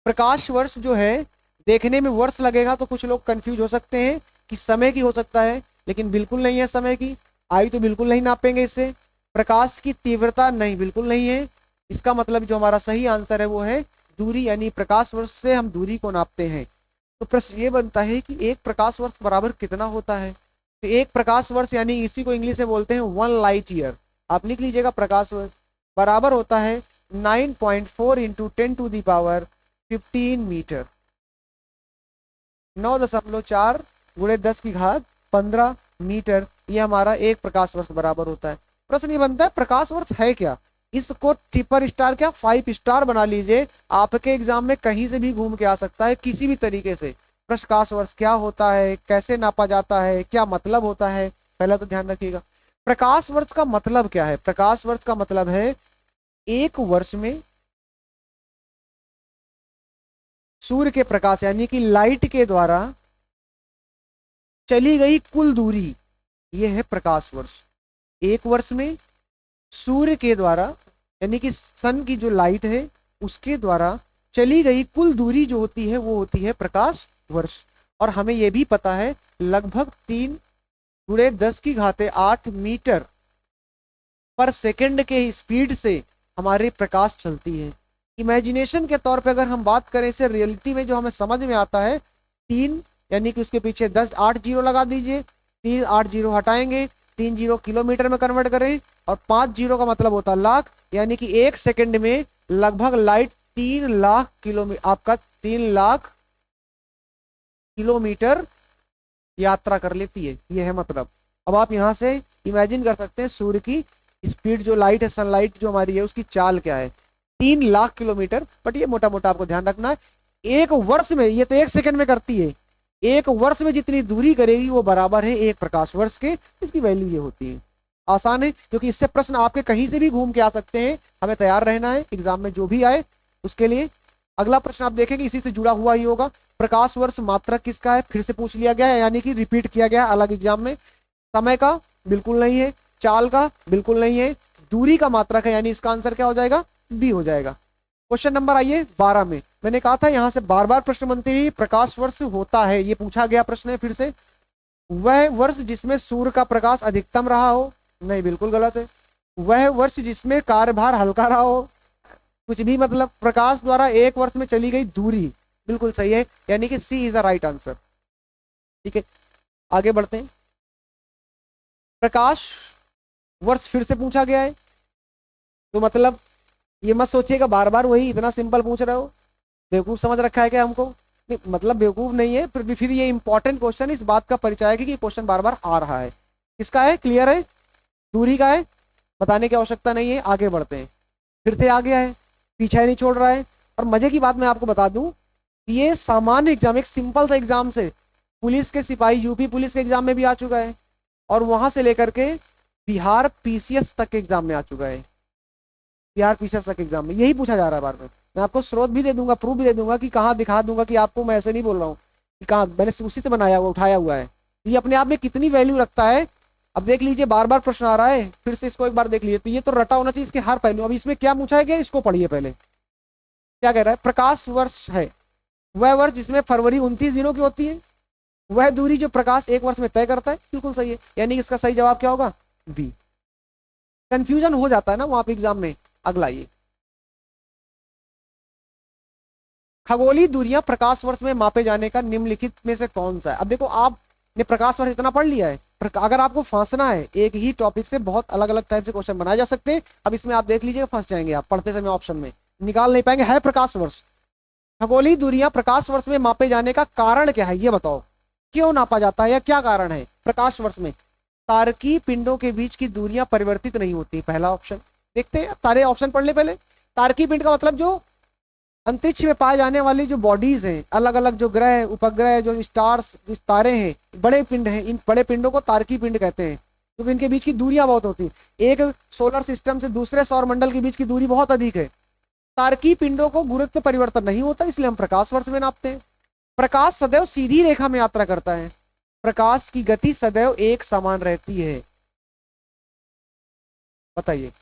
प्रकाश वर्ष जो है, देखने में वर्ष लगेगा तो कुछ लोग कंफ्यूज हो सकते हैं कि समय की हो सकता है, लेकिन बिल्कुल नहीं है समय की। आयु तो बिल्कुल नहीं नापेंगे इससे। प्रकाश की तीव्रता नहीं, बिल्कुल नहीं है। इसका मतलब जो हमारा सही आंसर है वो है दूरी, यानी प्रकाश वर्ष से हम दूरी को नापते हैं। तो प्रश्न ये बनता है कि एक प्रकाश वर्ष बराबर कितना होता है? तो एक प्रकाश वर्ष यानी इसी को इंग्लिश में बोलते हैं 1 लाइट ईयर। आप लिख लीजिएगा, प्रकाश वर्ष बराबर होता है 9.4 इंटू 10⁻15 मीटर। 9.4 गुणे 10 की घात 15 मीटर, ये हमारा 1 प्रकाश वर्ष बराबर होता है। प्रश्न ये बनता है प्रकाश वर्ष है क्या, इसको ट्रिपल स्टार क्या 5 स्टार बना लीजिए, आपके एग्जाम में कहीं से भी घूम के आ सकता है किसी भी तरीके से। प्रकाश वर्ष क्या होता है, कैसे नापा जाता है, क्या मतलब होता है, पहला तो ध्यान रखिएगा। प्रकाश वर्ष का मतलब क्या है, प्रकाश वर्ष का मतलब है एक वर्ष में सूर्य के प्रकाश यानी कि लाइट के द्वारा चली गई कुल दूरी, यह है प्रकाश वर्ष। एक वर्ष में सूर्य के द्वारा यानी कि सन की जो लाइट है उसके द्वारा चली गई कुल दूरी जो होती है वो होती है प्रकाश वर्ष। और हमें यह भी पता है लगभग 3×10⁸ मीटर पर सेकंड के स्पीड से हमारे प्रकाश चलती है। इमेजिनेशन के तौर पे अगर हम बात करें इसे रियलिटी में जो हमें समझ में आता है 3 यानी कि उसके पीछे 8 जीरो लगा दीजिए, 8 जीरो हटाएंगे, 3 जीरो किलोमीटर में कन्वर्ट करें और 5 जीरो का मतलब होता है लाख, यानी कि 1 सेकंड में लगभग लाइट 3 लाख किलोमीटर, आपका 3 लाख किलोमीटर यात्रा कर लेती है, यह है मतलब। अब आप यहां से इमेजिन कर सकते हैं सूर्य की स्पीड जो लाइट है, सनलाइट जो हमारी है उसकी चाल क्या है, 3 लाख किलोमीटर। बट ये मोटा मोटा आपको ध्यान रखना है एक वर्ष में, ये तो 1 सेकंड में करती है, एक वर्ष में जितनी दूरी करेगी वो बराबर है 1 प्रकाश वर्ष के। इसकी वैल्यू ये होती है। आसान है क्योंकि इससे प्रश्न आपके कहीं से भी घूम के आ सकते हैं, हमें तैयार रहना है एग्जाम में जो भी आए उसके लिए। अगला प्रश्न आप देखेंगे इसी से जुड़ा हुआ ही होगा, प्रकाश वर्ष मात्रक किसका है, फिर से पूछ लिया गया है यानी कि रिपीट किया गया अलग एग्जाम में। समय का बिल्कुल नहीं है, चाल का बिल्कुल नहीं है, दूरी का मात्रक है यानी इसका आंसर क्या हो जाएगा, बी हो जाएगा। क्वेश्चन नंबर आइए 12 में, मैंने कहा था यहां से बार बार प्रश्न बनते ही प्रकाश वर्ष होता है, ये पूछा गया प्रश्न है फिर से। वह वर्ष जिसमें सूर्य का प्रकाश अधिकतम रहा हो, नहीं बिल्कुल गलत है। वह वर्ष जिसमें कार्यभार हल्का रहा हो, कुछ भी मतलब, प्रकाश द्वारा एक वर्ष में चली गई दूरी, बिल्कुल सही है यानी कि सी इज द राइट आंसर। ठीक है आगे बढ़ते हैं। प्रकाश वर्ष फिर से पूछा गया है, तो मतलब ये मत सोचिएगा बार बार वही इतना सिंपल पूछ रहे हो, बेवकूफ समझ रखा है क्या हमको, नहीं मतलब बेवकूफ नहीं है, फिर ये इंपॉर्टेंट क्वेश्चन इस बात का परिचय है कि क्वेश्चन बार बार आ रहा है। किसका है, क्लियर है, दूरी का है, बताने की आवश्यकता नहीं है। आगे बढ़ते हैं, फिर से आ गया है, पीछा नहीं छोड़ रहा है। और मजे की बात मैं आपको बता दूं, ये सामान्य एग्जाम, एक सिंपल सा एग्जाम से पुलिस के सिपाही यूपी पुलिस के एग्जाम में भी आ चुका है, और वहां से लेकर के बिहार पीसीएस तक के एग्जाम में आ चुका है। बिहार पीसीएस तक एग्जाम में यही पूछा जा रहा है बार बार। मैं आपको स्रोत भी दे दूंगा, प्रूफ भी दे दूंगा कि कहाँ दिखा दूंगा कि आपको, मैं ऐसे नहीं बोल रहा हूँ कि कहाँ, मैंने उसी से बनाया हुआ उठाया हुआ है। ये अपने आप में कितनी वैल्यू रखता है। अब देख लीजिए बार बार प्रश्न आ रहा है, फिर से इसको एक बार देख लीजिए, तो ये तो रटा होना चाहिए इसके हर पहलू। अब इसमें क्या पूछा गया इसको पढ़िए पहले, क्या कह रहा है, प्रकाश वर्ष है वह वर्ष जिसमें फरवरी 29 दिनों की होती है, वह दूरी जो प्रकाश एक वर्ष में तय करता है, बिल्कुल सही है, यानी इसका सही जवाब क्या होगा, बी। कंफ्यूजन हो जाता है ना वहां पे एग्जाम में। अगला ये खगोलीय दूरियां प्रकाश वर्ष में मापे जाने का निम्नलिखित में से कौन सा है। अब देखो आपने प्रकाश वर्ष इतना पढ़ लिया है, अगर आपको फंसना है एक ही टॉपिक से बहुत अलग अलग टाइप से क्वेश्चन बनाए जा सकते हैं। अब इसमें आप देख लीजिए फंस जाएंगे आप, पढ़ते समय ऑप्शन में निकाल नहीं पाएंगे। है प्रकाश वर्ष, खगोलीय दूरियां प्रकाश वर्ष में मापे जाने का कारण क्या है, ये बताओ, क्यों नापा जाता है या क्या कारण है प्रकाश वर्ष में। तारकीय पिंडों के बीच की दूरियां परिवर्तित नहीं होती, पहला ऑप्शन। देखते हैं सारे ऑप्शन पढ़ ले पहले। तारकीय पिंड का मतलब जो अंतरिक्ष में पाए जाने वाली जो बॉडीज हैं, अलग अलग जो ग्रह उपग्रह जो स्टार्स जो तारे हैं, बड़े पिंड हैं, इन बड़े पिंडों को तारकीय पिंड कहते हैं, क्योंकि इनके बीच की दूरियां बहुत होती हैं। एक सोलर सिस्टम से दूसरे सौर मंडल के बीच की दूरी बहुत अधिक है। तारकीय पिंडों को गुरुत्व परिवर्तन नहीं होता, इसलिए हम प्रकाश वर्ष में नापते हैं। प्रकाश सदैव सीधी रेखा में यात्रा करता है, प्रकाश की गति सदैव एक समान रहती है। बताइए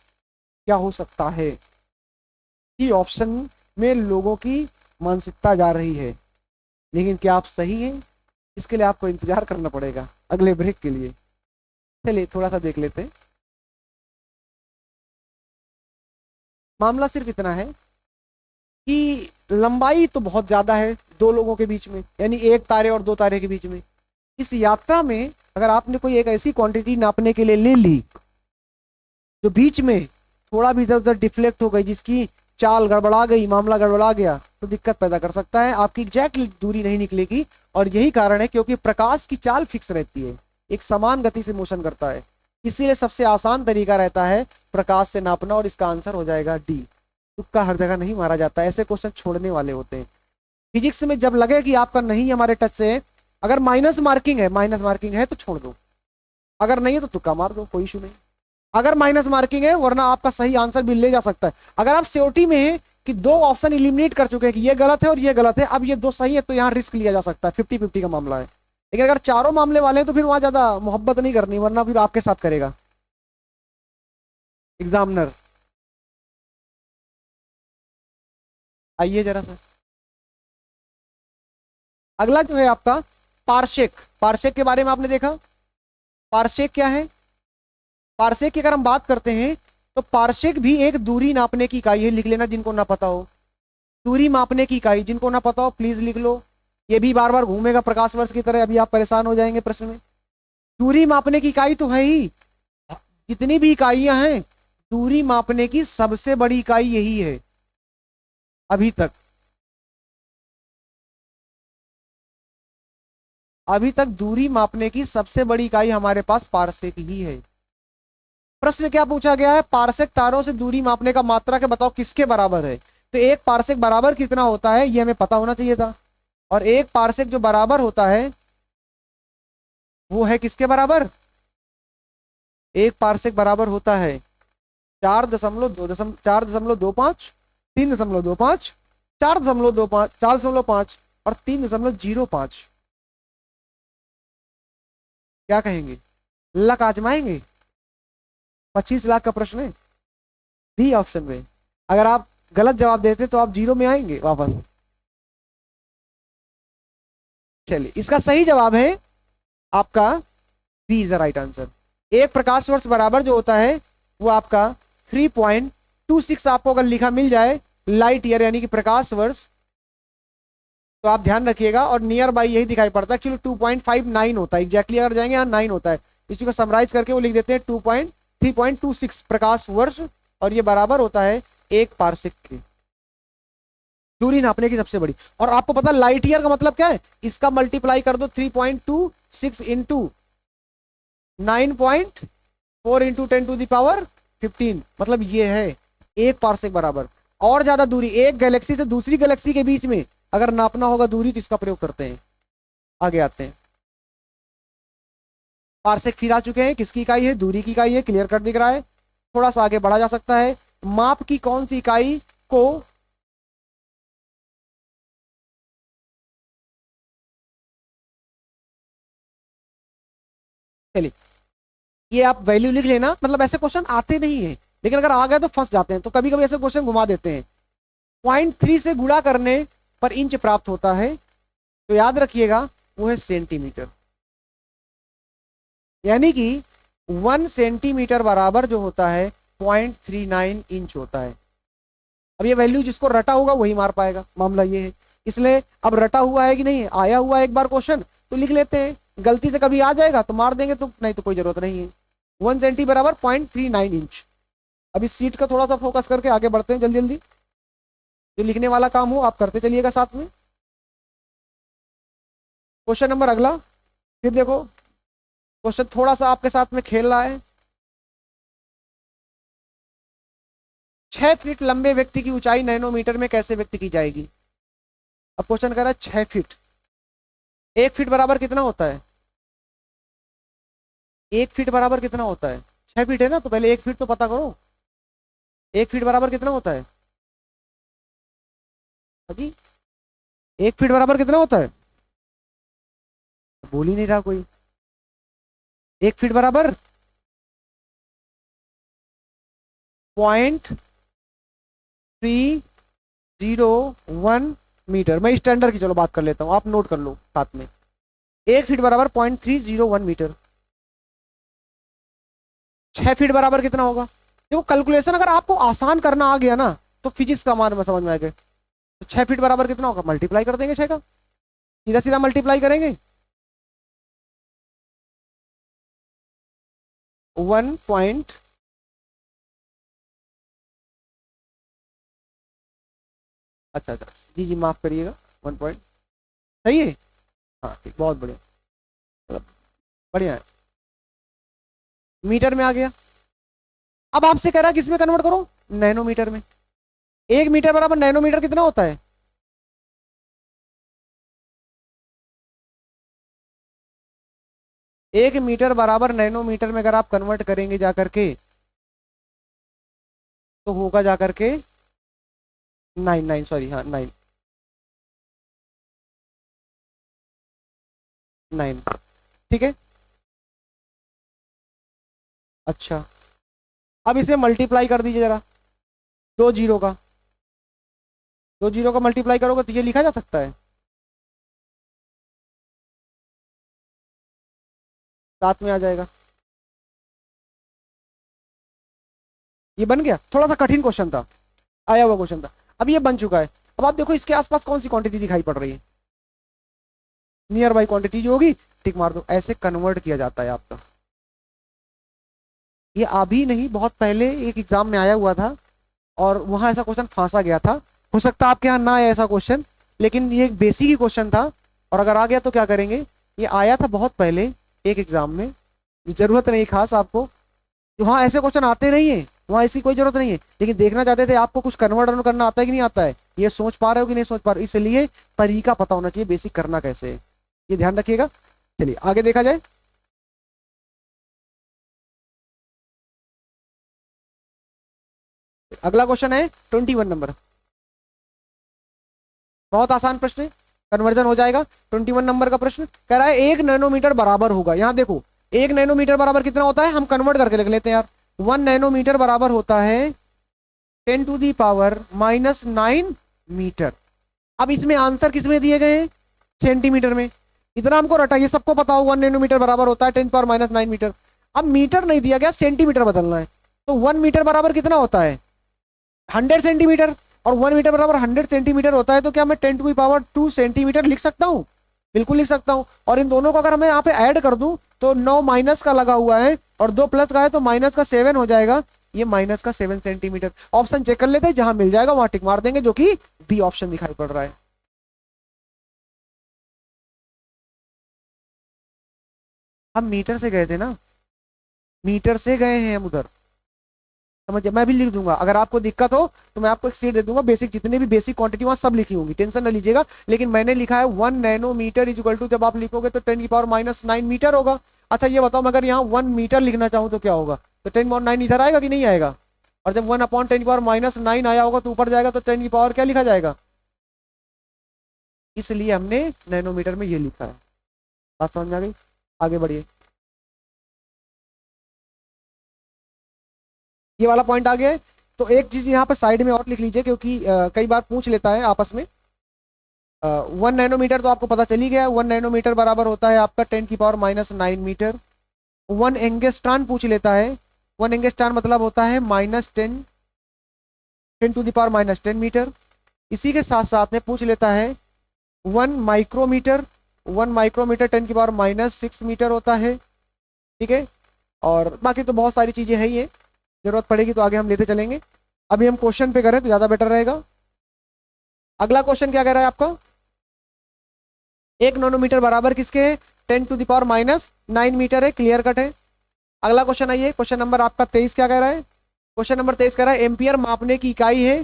क्या हो सकता है कि ऑप्शन में लोगों की मानसिकता जा रही है, लेकिन क्या आप सही हैं, इसके लिए आपको इंतजार करना पड़ेगा अगले ब्रेक के लिए। चलिए थोड़ा सा देख लेते हैं। मामला सिर्फ इतना है कि लंबाई तो बहुत ज्यादा है दो लोगों के बीच में, यानी एक तारे और दो तारे के बीच में। इस यात्रा में अगर आपने कोई एक ऐसी क्वांटिटी नापने के लिए ले ली जो बीच में थोड़ा भी इधर उधर डिफ्लेक्ट हो गई, जिसकी चाल गड़बड़ा गई, मामला गड़बड़ा गया, तो दिक्कत पैदा कर सकता है, आपकी एग्जैक्ट दूरी नहीं निकलेगी। और यही कारण है क्योंकि प्रकाश की चाल फिक्स रहती है, एक समान गति से मोशन करता है। इसीलिए सबसे आसान तरीका रहता है प्रकाश से नापना, और इसका आंसर हो जाएगा डी। तुक्का हर जगह नहीं मारा जाता, ऐसे क्वेश्चन छोड़ने वाले होते हैं। फिजिक्स में जब लगे कि आपका नहीं हमारे टच से है, अगर माइनस मार्किंग है तो छोड़ दो, अगर नहीं है तो तुक्का मार दो, कोई इशू नहीं। अगर माइनस मार्किंग है, वरना आपका सही आंसर भी ले जा सकता है। अगर आप सियोटी में है कि दो ऑप्शन इलिमिनेट कर चुके हैं कि ये गलत है और ये गलत है, अब ये दो सही है, तो यहाँ रिस्क लिया जा सकता है, 50-50 का मामला है। लेकिन अगर चारों मामले वाले हैं तो फिर वहां ज्यादा मोहब्बत नहीं करनी, वरना फिर आपके साथ करेगा एग्जामिनर। आइए जरा सा, अगला जो है आपका पारसेक। पारसेक के बारे में आपने देखा, पारसेक क्या है? पारसेक की अगर हम बात करते हैं तो पारसेक भी एक दूरी नापने की इकाई है। लिख लेना जिनको ना पता हो, दूरी मापने की इकाई, जिनको ना पता हो प्लीज लिख लो। ये भी बार बार घूमेगा प्रकाश वर्ष की तरह, अभी आप परेशान हो जाएंगे प्रश्न में। दूरी मापने की इकाई तो है ही, जितनी भी इकाइयां हैं दूरी मापने की सबसे बड़ी इकाई यही है अभी तक। अभी तक दूरी मापने की सबसे बड़ी इकाई हमारे पास पारसेक ही है। प्रश्न क्या पूछा गया है? पारसेक तारों से दूरी मापने का मात्रक है, बताओ किसके बराबर है? तो एक पारसेक बराबर कितना होता है ये हमें पता होना चाहिए था, और एक पारसेक जो बराबर होता है वो है किसके बराबर? एक पारसेक बराबर होता है 4.25, 3.25, 4.25, 4.5 और 3.05। क्या कहेंगे? लक आजमाएंगे? 25 लाख का प्रश्न है, बी ऑप्शन में। अगर आप गलत जवाब देते तो आप जीरो में आएंगे वापस। चलिए, इसका सही जवाब है आपका B is the right answer. एक प्रकाश वर्ष बराबर जो होता है वो आपका 3.26 आपको अगर लिखा मिल जाए लाइट ईयर यानी कि प्रकाश वर्ष, तो आप ध्यान रखिएगा। और नियर बाई यही दिखाई पड़ता है, एक्चुअली 2.59 होता है एग्जैक्टली, अगर जाएंगे यहाँ 9 होता है। इसी को समराइज करके वो लिख देते हैं 3.26 प्रकाश वर्ष, और ये बराबर होता है एक पारसेक के। दूरी नापने की सबसे बड़ी। और आपको पता लाइट ईयर का मतलब क्या है? इसका मल्टीप्लाई कर दो 3.26 इंटू 9.4 इंटू 10⁻15, मतलब ये है एक पारसेक बराबर। और ज्यादा दूरी एक गैलेक्सी से दूसरी गैलेक्सी के बीच में अगर नापना होगा दूरी, तो इसका प्रयोग करते हैं। आगे आते हैं, पारसेक फिर आ चुके हैं, किसकी इकाई है? दूरी की इकाई है, क्लियर कट दिख रहा है। थोड़ा सा आगे बढ़ा जा सकता है। माप की कौन सी इकाई को चलिए ये आप वैल्यू लिख लेना, मतलब ऐसे क्वेश्चन आते नहीं है, लेकिन अगर आ गए तो फंस जाते हैं, तो कभी कभी ऐसे क्वेश्चन घुमा देते हैं। 0.3 से गुणा करने पर इंच प्राप्त होता है, तो याद रखिएगा वो है सेंटीमीटर। यानी कि 1 सेंटीमीटर बराबर जो होता है 0.39 इंच होता है। अब ये वैल्यू जिसको रटा होगा वही मार पाएगा, मामला ये है। इसलिए अब रटा हुआ है कि नहीं आया हुआ है एक बार क्वेश्चन तो लिख लेते हैं, गलती से कभी आ जाएगा तो मार देंगे, तो नहीं तो कोई जरूरत नहीं है। 1 सेंटी बराबर 0.39 इंच। अब इस सीट का थोड़ा सा फोकस करके आगे बढ़ते हैं जल्दी जल्दी, जो लिखने वाला काम हो आप करते चलिएगा साथ में। क्वेश्चन नंबर अगला, फिर देखो क्वेश्चन थोड़ा सा आपके साथ में खेल रहा है। 6 फीट लंबे व्यक्ति की ऊंचाई नैनोमीटर में कैसे व्यक्त की जाएगी? अब क्वेश्चन कर रहा है 6 फीट। 1 फीट बराबर कितना होता है? 1 फीट बराबर कितना होता है? 6 फीट है ना, तो पहले 1 फीट तो पता करो। 1 फीट बराबर कितना होता है? जी 1 फीट बराबर कितना होता है? बोल ही नहीं रहा कोई। 1 फीट बराबर 0.301 मीटर। मैं स्टैंडर्ड की चलो बात कर लेता हूं, आप नोट कर लो साथ में। 1 फीट बराबर 0.301 मीटर। 6 फीट बराबर कितना होगा? देखो कैलकुलेशन अगर आपको आसान करना आ गया ना तो फिजिक्स का मान में समझ में आएगा। तो 6 फीट बराबर कितना होगा? मल्टीप्लाई कर देंगे 6 का, सीधा सीधा मल्टीप्लाई करेंगे। 1 पॉइंट अच्छा अच्छा जी जी माफ करिएगा 1 पॉइंट सही है। हाँ ठीक, बहुत बढ़िया, मतलब बढ़िया है। मीटर में आ गया। अब आपसे कह रहा है किस में कन्वर्ट करो, नैनोमीटर में। 1 मीटर बराबर नैनोमीटर कितना होता है? एक मीटर बराबर नैनोमीटर में अगर आप कन्वर्ट करेंगे जाकर के, तो होगा जाकर के 9 सॉरी, हाँ 9 ठीक है। अच्छा, अब इसे मल्टीप्लाई कर दीजिए जरा, दो जीरो का, दो जीरो का मल्टीप्लाई करोगे तो ये लिखा जा सकता है, साथ में आ जाएगा। ये बन गया। थोड़ा सा कठिन क्वेश्चन था, आया हुआ क्वेश्चन था, अब ये बन चुका है। अब आप देखो इसके आसपास कौन सी क्वांटिटी दिखाई पड़ रही है, नियर बाई क्वांटिटी जो होगी टिक मार दो। ऐसे कन्वर्ट किया जाता है आपका। ये अभी नहीं, बहुत पहले एक एग्जाम में आया हुआ था और वहां ऐसा क्वेश्चन फांसा गया था। हो सकता है आपके यहाँ ना आए ऐसा क्वेश्चन, लेकिन ये एक बेसिक ही क्वेश्चन था। और अगर आ गया तो क्या करेंगे, ये आया था बहुत पहले एक एग्जाम में, जरूरत नहीं खास आपको, तो वहाँ ऐसे क्वेश्चन आते नहीं है, वहाँ इसकी कोई जरूरत नहीं है। लेकिन देखना चाहते थे आपको कुछ कन्वर्ट करना आता है कि नहीं आता है, ये सोच पा रहे हो कि नहीं सोच पा रहे हो, इसलिए तरीका पता होना चाहिए बेसिक करना कैसे है, ये ध्यान रखिएगा। चलिए आगे देखा जाए। अगला क्वेश्चन है 21 नंबर, बहुत आसान प्रश्न है, कन्वर्जन हो जाएगा। 21 नंबर का प्रश्न कह रहा है 1 नैनोमीटर बराबर होगा, यहां देखो 1 नैनोमीटर बराबर कितना होता है, हम कन्वर्ट करके लिख लेते हैं यार। 1 नैनोमीटर बराबर होता है 10⁻⁻⁹मीटर। अब इसमें आंसर किस में दिए गए हैं, सेंटीमीटर में। इतना हमको रटा, ये सबको पता हो 1 नैनोमीटर बराबर होता है 10⁻⁹मीटर। अब मीटर नहीं दिया गया, सेंटीमीटर बदलना है। तो 1 मीटर बराबर कितना होता है, 100 सेंटीमीटर। और 1 मीटर बराबर 100 सेंटीमीटर होता है, तो क्या मैं 10⁻² सेंटीमीटर लिख सकता हूँ, बिल्कुल लिख सकता हूँ। और इन दोनों को अगर मैं यहाँ पे ऐड कर दूं तो 9 माइनस का लगा हुआ है और 2 प्लस का है, तो माइनस का 7 हो जाएगा, ये माइनस का 7 सेंटीमीटर। ऑप्शन चेक कर लेते हैं, जहां मिल जाएगा वहां टिक मार देंगे, जो कि बी ऑप्शन दिखाई पड़ रहा है। हम मीटर से गए थे ना, मीटर से गए हैं हम उधर, समझिए। मैं भी लिख दूंगा, अगर आपको दिक्कत हो तो मैं आपको एक सीट दे दूंगा, बेसिक जितने भी बेसिक क्वांटिटी वहां सब लिखी होंगी, टेंशन ना लीजिएगा। लेकिन मैंने लिखा है 1 नैनोमीटर इज इक्वल टू, जब आप लिखोगे तो 10⁻⁹ होगा। अच्छा ये बताओ, मैं अगर यहाँ 1 मीटर लिखना चाहूँ तो क्या होगा, तो 10⁻⁹ इधर आएगा कि नहीं आएगा। और जब 1/10⁻⁹ आया होगा तो ऊपर जाएगा, तो 10 की पावर क्या लिखा जाएगा, इसलिए हमने नैनोमीटर में ये लिखा है। बात समझ में आ गई, आगे बढ़िए। ये वाला पॉइंट आ गया है। तो एक चीज यहाँ पर साइड में और लिख लीजिए, क्योंकि कई बार पूछ लेता है आपस में। 1 नैनोमीटर तो आपको पता चल ही गया, 1 नैनोमीटर बराबर होता है आपका 10⁻⁹मीटर। 1 एंगस्ट्रॉन पूछ लेता है, 1 एंगस्ट्रॉन मतलब होता है -10, 10⁻⁻10 मीटर। इसी के साथ साथ में पूछ लेता है 1 माइक्रोमीटर, 1 माइक्रोमीटर 10⁻⁻6 मीटर होता है, ठीक है। और बाकी तो बहुत सारी चीजें हैं, ये जरूरत पड़ेगी तो आगे हम लेते चलेंगे। अभी हम क्वेश्चन पे करें तो ज्यादा बेटर रहेगा। अगला क्वेश्चन क्या कह रहा है आपका, 1 नैनोमीटर बराबर किसके है, 10⁻⁹मीटर है, क्लियर कट है। अगला क्वेश्चन आइए, क्वेश्चन नंबर आपका 23 क्या कह रहा है, क्वेश्चन नंबर 23 कह रहा है एम्पियर मापने की इकाई है,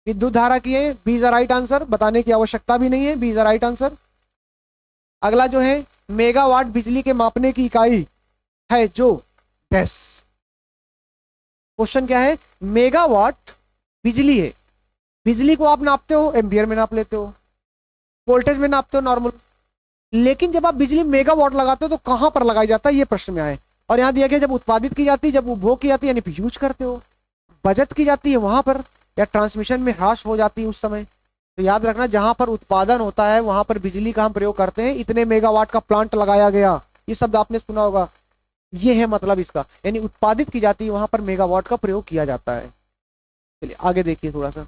विद्युत धारा की है, बी इज राइट आंसर, बताने की आवश्यकता भी नहीं है, बी इज राइट आंसर। अगला जो है मेगावाट बिजली के मापने की इकाई है जो डैश। क्वेश्चन क्या है, मेगावाट बिजली है, बिजली को आप नापते हो एम्पियर में नाप लेते हो, वोल्टेज में नापते हो नॉर्मल, लेकिन जब आप बिजली मेगावाट लगाते हो तो कहां पर लगाई जाता है, ये प्रश्न में आए। और यहां दिया गया जब उत्पादित की जाती है, जब उपभोग की जाती है यानी यूज करते हो, बचत की जाती है वहां पर, या ट्रांसमिशन में ह्रास हो जाती है उस समय। तो याद रखना, जहां पर उत्पादन होता है वहां पर बिजली का हम प्रयोग करते हैं, इतने मेगावाट का प्लांट लगाया गया, ये शब्द आपने सुना होगा, ये है मतलब इसका, यानी उत्पादित की जाती है वहां पर मेगावाट का प्रयोग किया जाता है। चलिए आगे देखिए थोड़ा सा।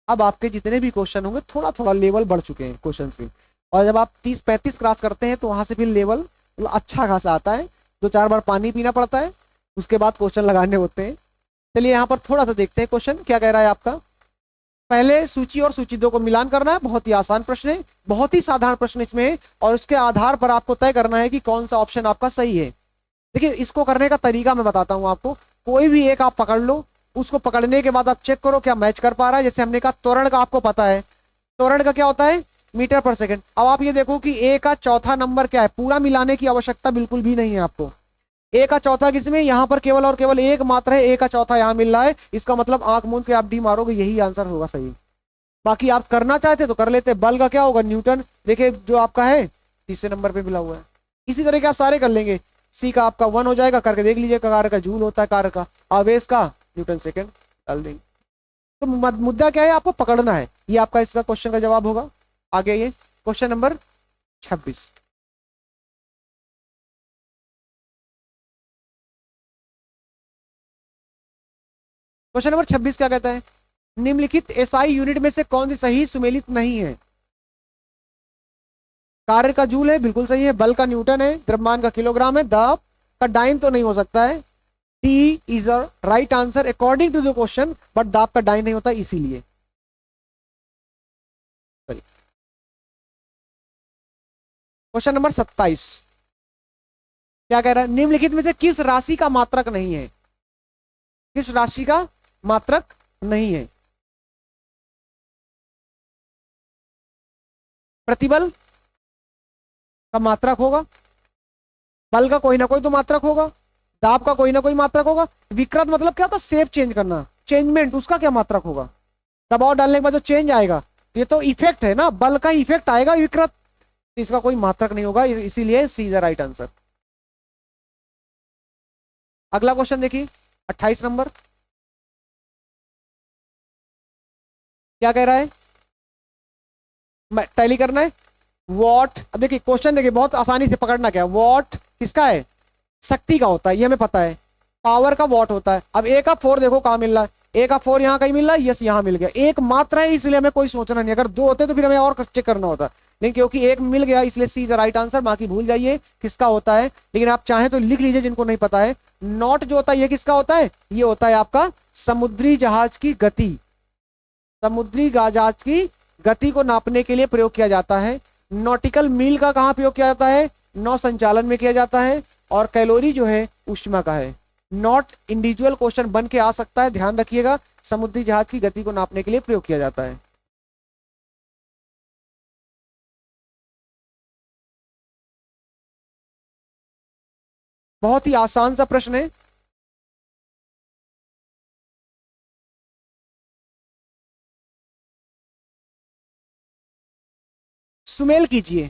अब आपके जितने भी क्वेश्चन होंगे थोड़ा थोड़ा लेवल बढ़ चुके हैं क्वेश्चन के, और जब आप 30-35 क्रॉस करते हैं तो वहां से फिर लेवल मतलब अच्छा खासा आता है, 2-4 बार पानी पीना पड़ता है, उसके बाद क्वेश्चन लगाने होते हैं। चलिए यहाँ पर थोड़ा सा देखते हैं क्वेश्चन क्या कह रहा है आपका। पहले सूची और सूची दो को मिलान करना है, बहुत ही आसान प्रश्न है, बहुत ही साधारण प्रश्न इसमें है, और उसके आधार पर आपको तय करना है कि कौन सा ऑप्शन आपका सही है। देखिए इसको करने का तरीका मैं बताता हूं आपको। कोई भी एक आप पकड़ लो, उसको पकड़ने के बाद आप चेक करो क्या मैच कर पा रहा है। जैसे हमने कहा त्वरण का आपको पता है, त्वरण का क्या होता है, मीटर पर सेकंड। अब आप ये देखो कि ए का चौथा नंबर क्या है, पूरा मिलाने की आवश्यकता बिल्कुल भी नहीं है आपको। ए का चौथा किसमें, यहां पर केवल और केवल एक मात्र है, ए का चौथा यहां मिल रहा है, इसका मतलब आंख मूंद के आप डी मारोगे, यही आंसर होगा सही। बाकी आप करना चाहते तो कर लेते। बल का क्या होगा, न्यूटन। देखिए जो आपका है तीसरे नंबर पे मिला हुआ है। इसी तरह के आप सारे कर लेंगे। सी का आपका 1 हो जाएगा, करके देख लीजिए। कार का जूल होता है, कार का आवेश का न्यूटन सेकंड डाल देंगे। तो मुद्दा क्या है, आपको पकड़ना है। ये आपका इसका क्वेश्चन का जवाब होगा। आगे ये क्वेश्चन नंबर 26। क्वेश्चन नंबर 26 क्या कहता है, निम्नलिखित एसआई यूनिट में से कौन सी सही सुमेलित नहीं है। कार्य का जूल है, बिल्कुल सही है। बल का न्यूटन है, द्रव्यमान का किलोग्राम है, दाब का डाइन तो नहीं हो सकता है। T is a right answer according to the question, but दाब का डाइन नहीं होता इसीलिए। क्वेश्चन नंबर 27 क्या कह रहा है, निम्नलिखित में से किस राशि का मात्रक नहीं है, किस राशि का मात्रक नहीं है। प्रतिबल का मात्रक होगा, बल का कोई ना कोई तो मात्रक होगा, दाब का कोई ना कोई मात्रक होगा, विकृत मतलब क्या होता है, शेप चेंज करना, चेंजमेंट, उसका क्या मात्रक होगा, दबाव डालने के बाद जो चेंज आएगा, ये तो इफेक्ट है ना, बल का इफेक्ट आएगा, विकृत, इसका कोई मात्रक नहीं होगा, इसीलिए सी इज द राइट आंसर। अगला क्वेश्चन देखिए 28 नंबर क्या कह रहा है, टैली करना है। वॉट, अब देखिए क्वेश्चन देखिए बहुत आसानी से पकड़ना, क्या वॉट किसका है, शक्ति का होता है, ये हमें पता है। पावर का वॉट होता है। अब ए का 4 देखो कहां मिल रहा है, ए का 4 यहाँ कहीं मिल रहा है, यस यहाँ मिल गया। एक मात्र है इसलिए हमें कोई सोचना नहीं, अगर 2 होते तो फिर हमें और चेक करना होता, लेकिन क्योंकि एक मिल गया इसलिए सी द राइट आंसर। बाकी भूल जाइए किसका होता है, लेकिन आप चाहें तो लिख लीजिए जिनको नहीं पता है। नॉट जो होता है ये किसका होता है, ये होता है आपका समुद्री जहाज की गति, समुद्री जहाज की गति को नापने के लिए प्रयोग किया जाता है। नॉटिकल मील का कहां प्रयोग किया जाता है, नौ संचालन में किया जाता है। और कैलोरी जो है ऊष्मा का है। नॉट इंडिविजुअल क्वेश्चन बन के आ सकता है, ध्यान रखिएगा। समुद्री जहाज की गति को नापने के लिए प्रयोग किया जाता है। बहुत ही आसान सा प्रश्न है। सुमेल कीजिए,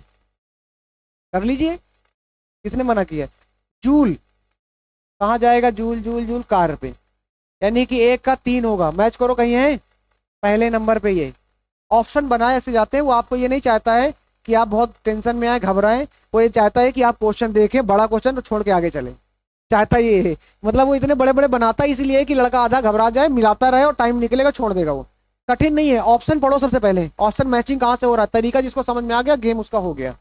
कर लीजिए, किसने मना किया। जूल कहां जाएगा, जूल जूल जूल कार पे, यानी कि 1 का 3 होगा। मैच करो कहीं है पहले नंबर पे, ये ऑप्शन बनाए ऐसे जाते हैं। वो आपको ये नहीं चाहता है कि आप बहुत टेंशन में आए, घबराएं। वो ये चाहता है कि आप क्वेश्चन देखें, बड़ा क्वेश्चन तो छोड़ के आगे चले, चाहता ये है। मतलब वो इतने बड़े बड़े बनाता है इसलिए कि लड़का आधा घबरा जाए, मिलाता रहे और टाइम निकलेगा छोड़ देगा। वो कठिन नहीं है। ऑप्शन पढ़ो सबसे पहले, ऑप्शन मैचिंग कहाँ से हो रहा है, तरीका जिसको समझ में आ गया गेम उसका हो गया।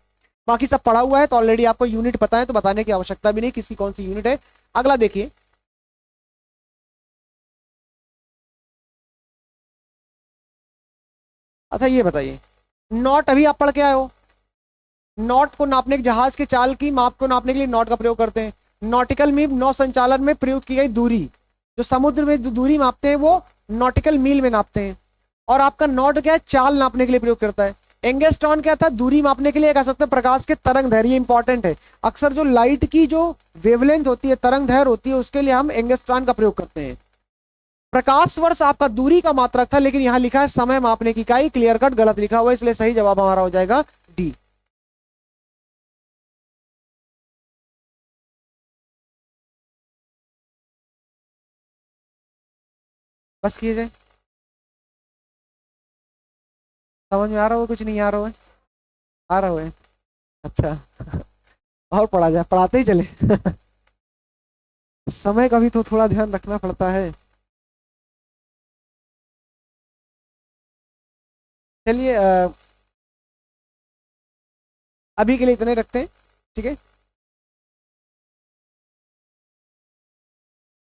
बाकी सब पढ़ा हुआ है तो ऑलरेडी आपको यूनिट पता है, तो बताने की आवश्यकता भी नहीं किसी कौन सी यूनिट है। अगला देखिए, अच्छा ये बताइए, नॉट अभी आप पढ़ के आए हो, नॉट को नापने के, जहाज के चाल की माप को नापने के लिए नॉट का प्रयोग करते हैं। नॉटिकल मील नौ संचालन में प्रयुक्त की गई दूरी, जो समुद्र में दूरी मापते हैं वो नॉटिकल मील में नापते हैं। और आपका नॉट क्या है, चाल नापने के लिए प्रयोग करता है। एंगस्ट्रॉन क्या था, दूरी मापने के लिए, कह सकते हैं प्रकाश के तरंग दैर्घ्य, ये इंपॉर्टेंट है। अक्सर जो लाइट की जो वेवलेंथ होती है, तरंग दैर्घ्य होती है, उसके लिए हम एंगस्ट्रॉन का प्रयोग करते हैं। प्रकाश वर्ष आपका दूरी का मात्रक था, लेकिन यहां लिखा है समय मापने की इकाई, क्लियर कट गलत लिखा हुआ है, इसलिए सही जवाब हमारा हो जाएगा डी। बस कीजिए, समझ में आ रहा हो, कुछ नहीं आ रहा है, आ रहा है, अच्छा। और पढ़ा जाए, पढ़ाते ही चले। समय का भी तो थोड़ा ध्यान रखना पड़ता है। चलिए अभी के लिए इतने रखते हैं, ठीक है।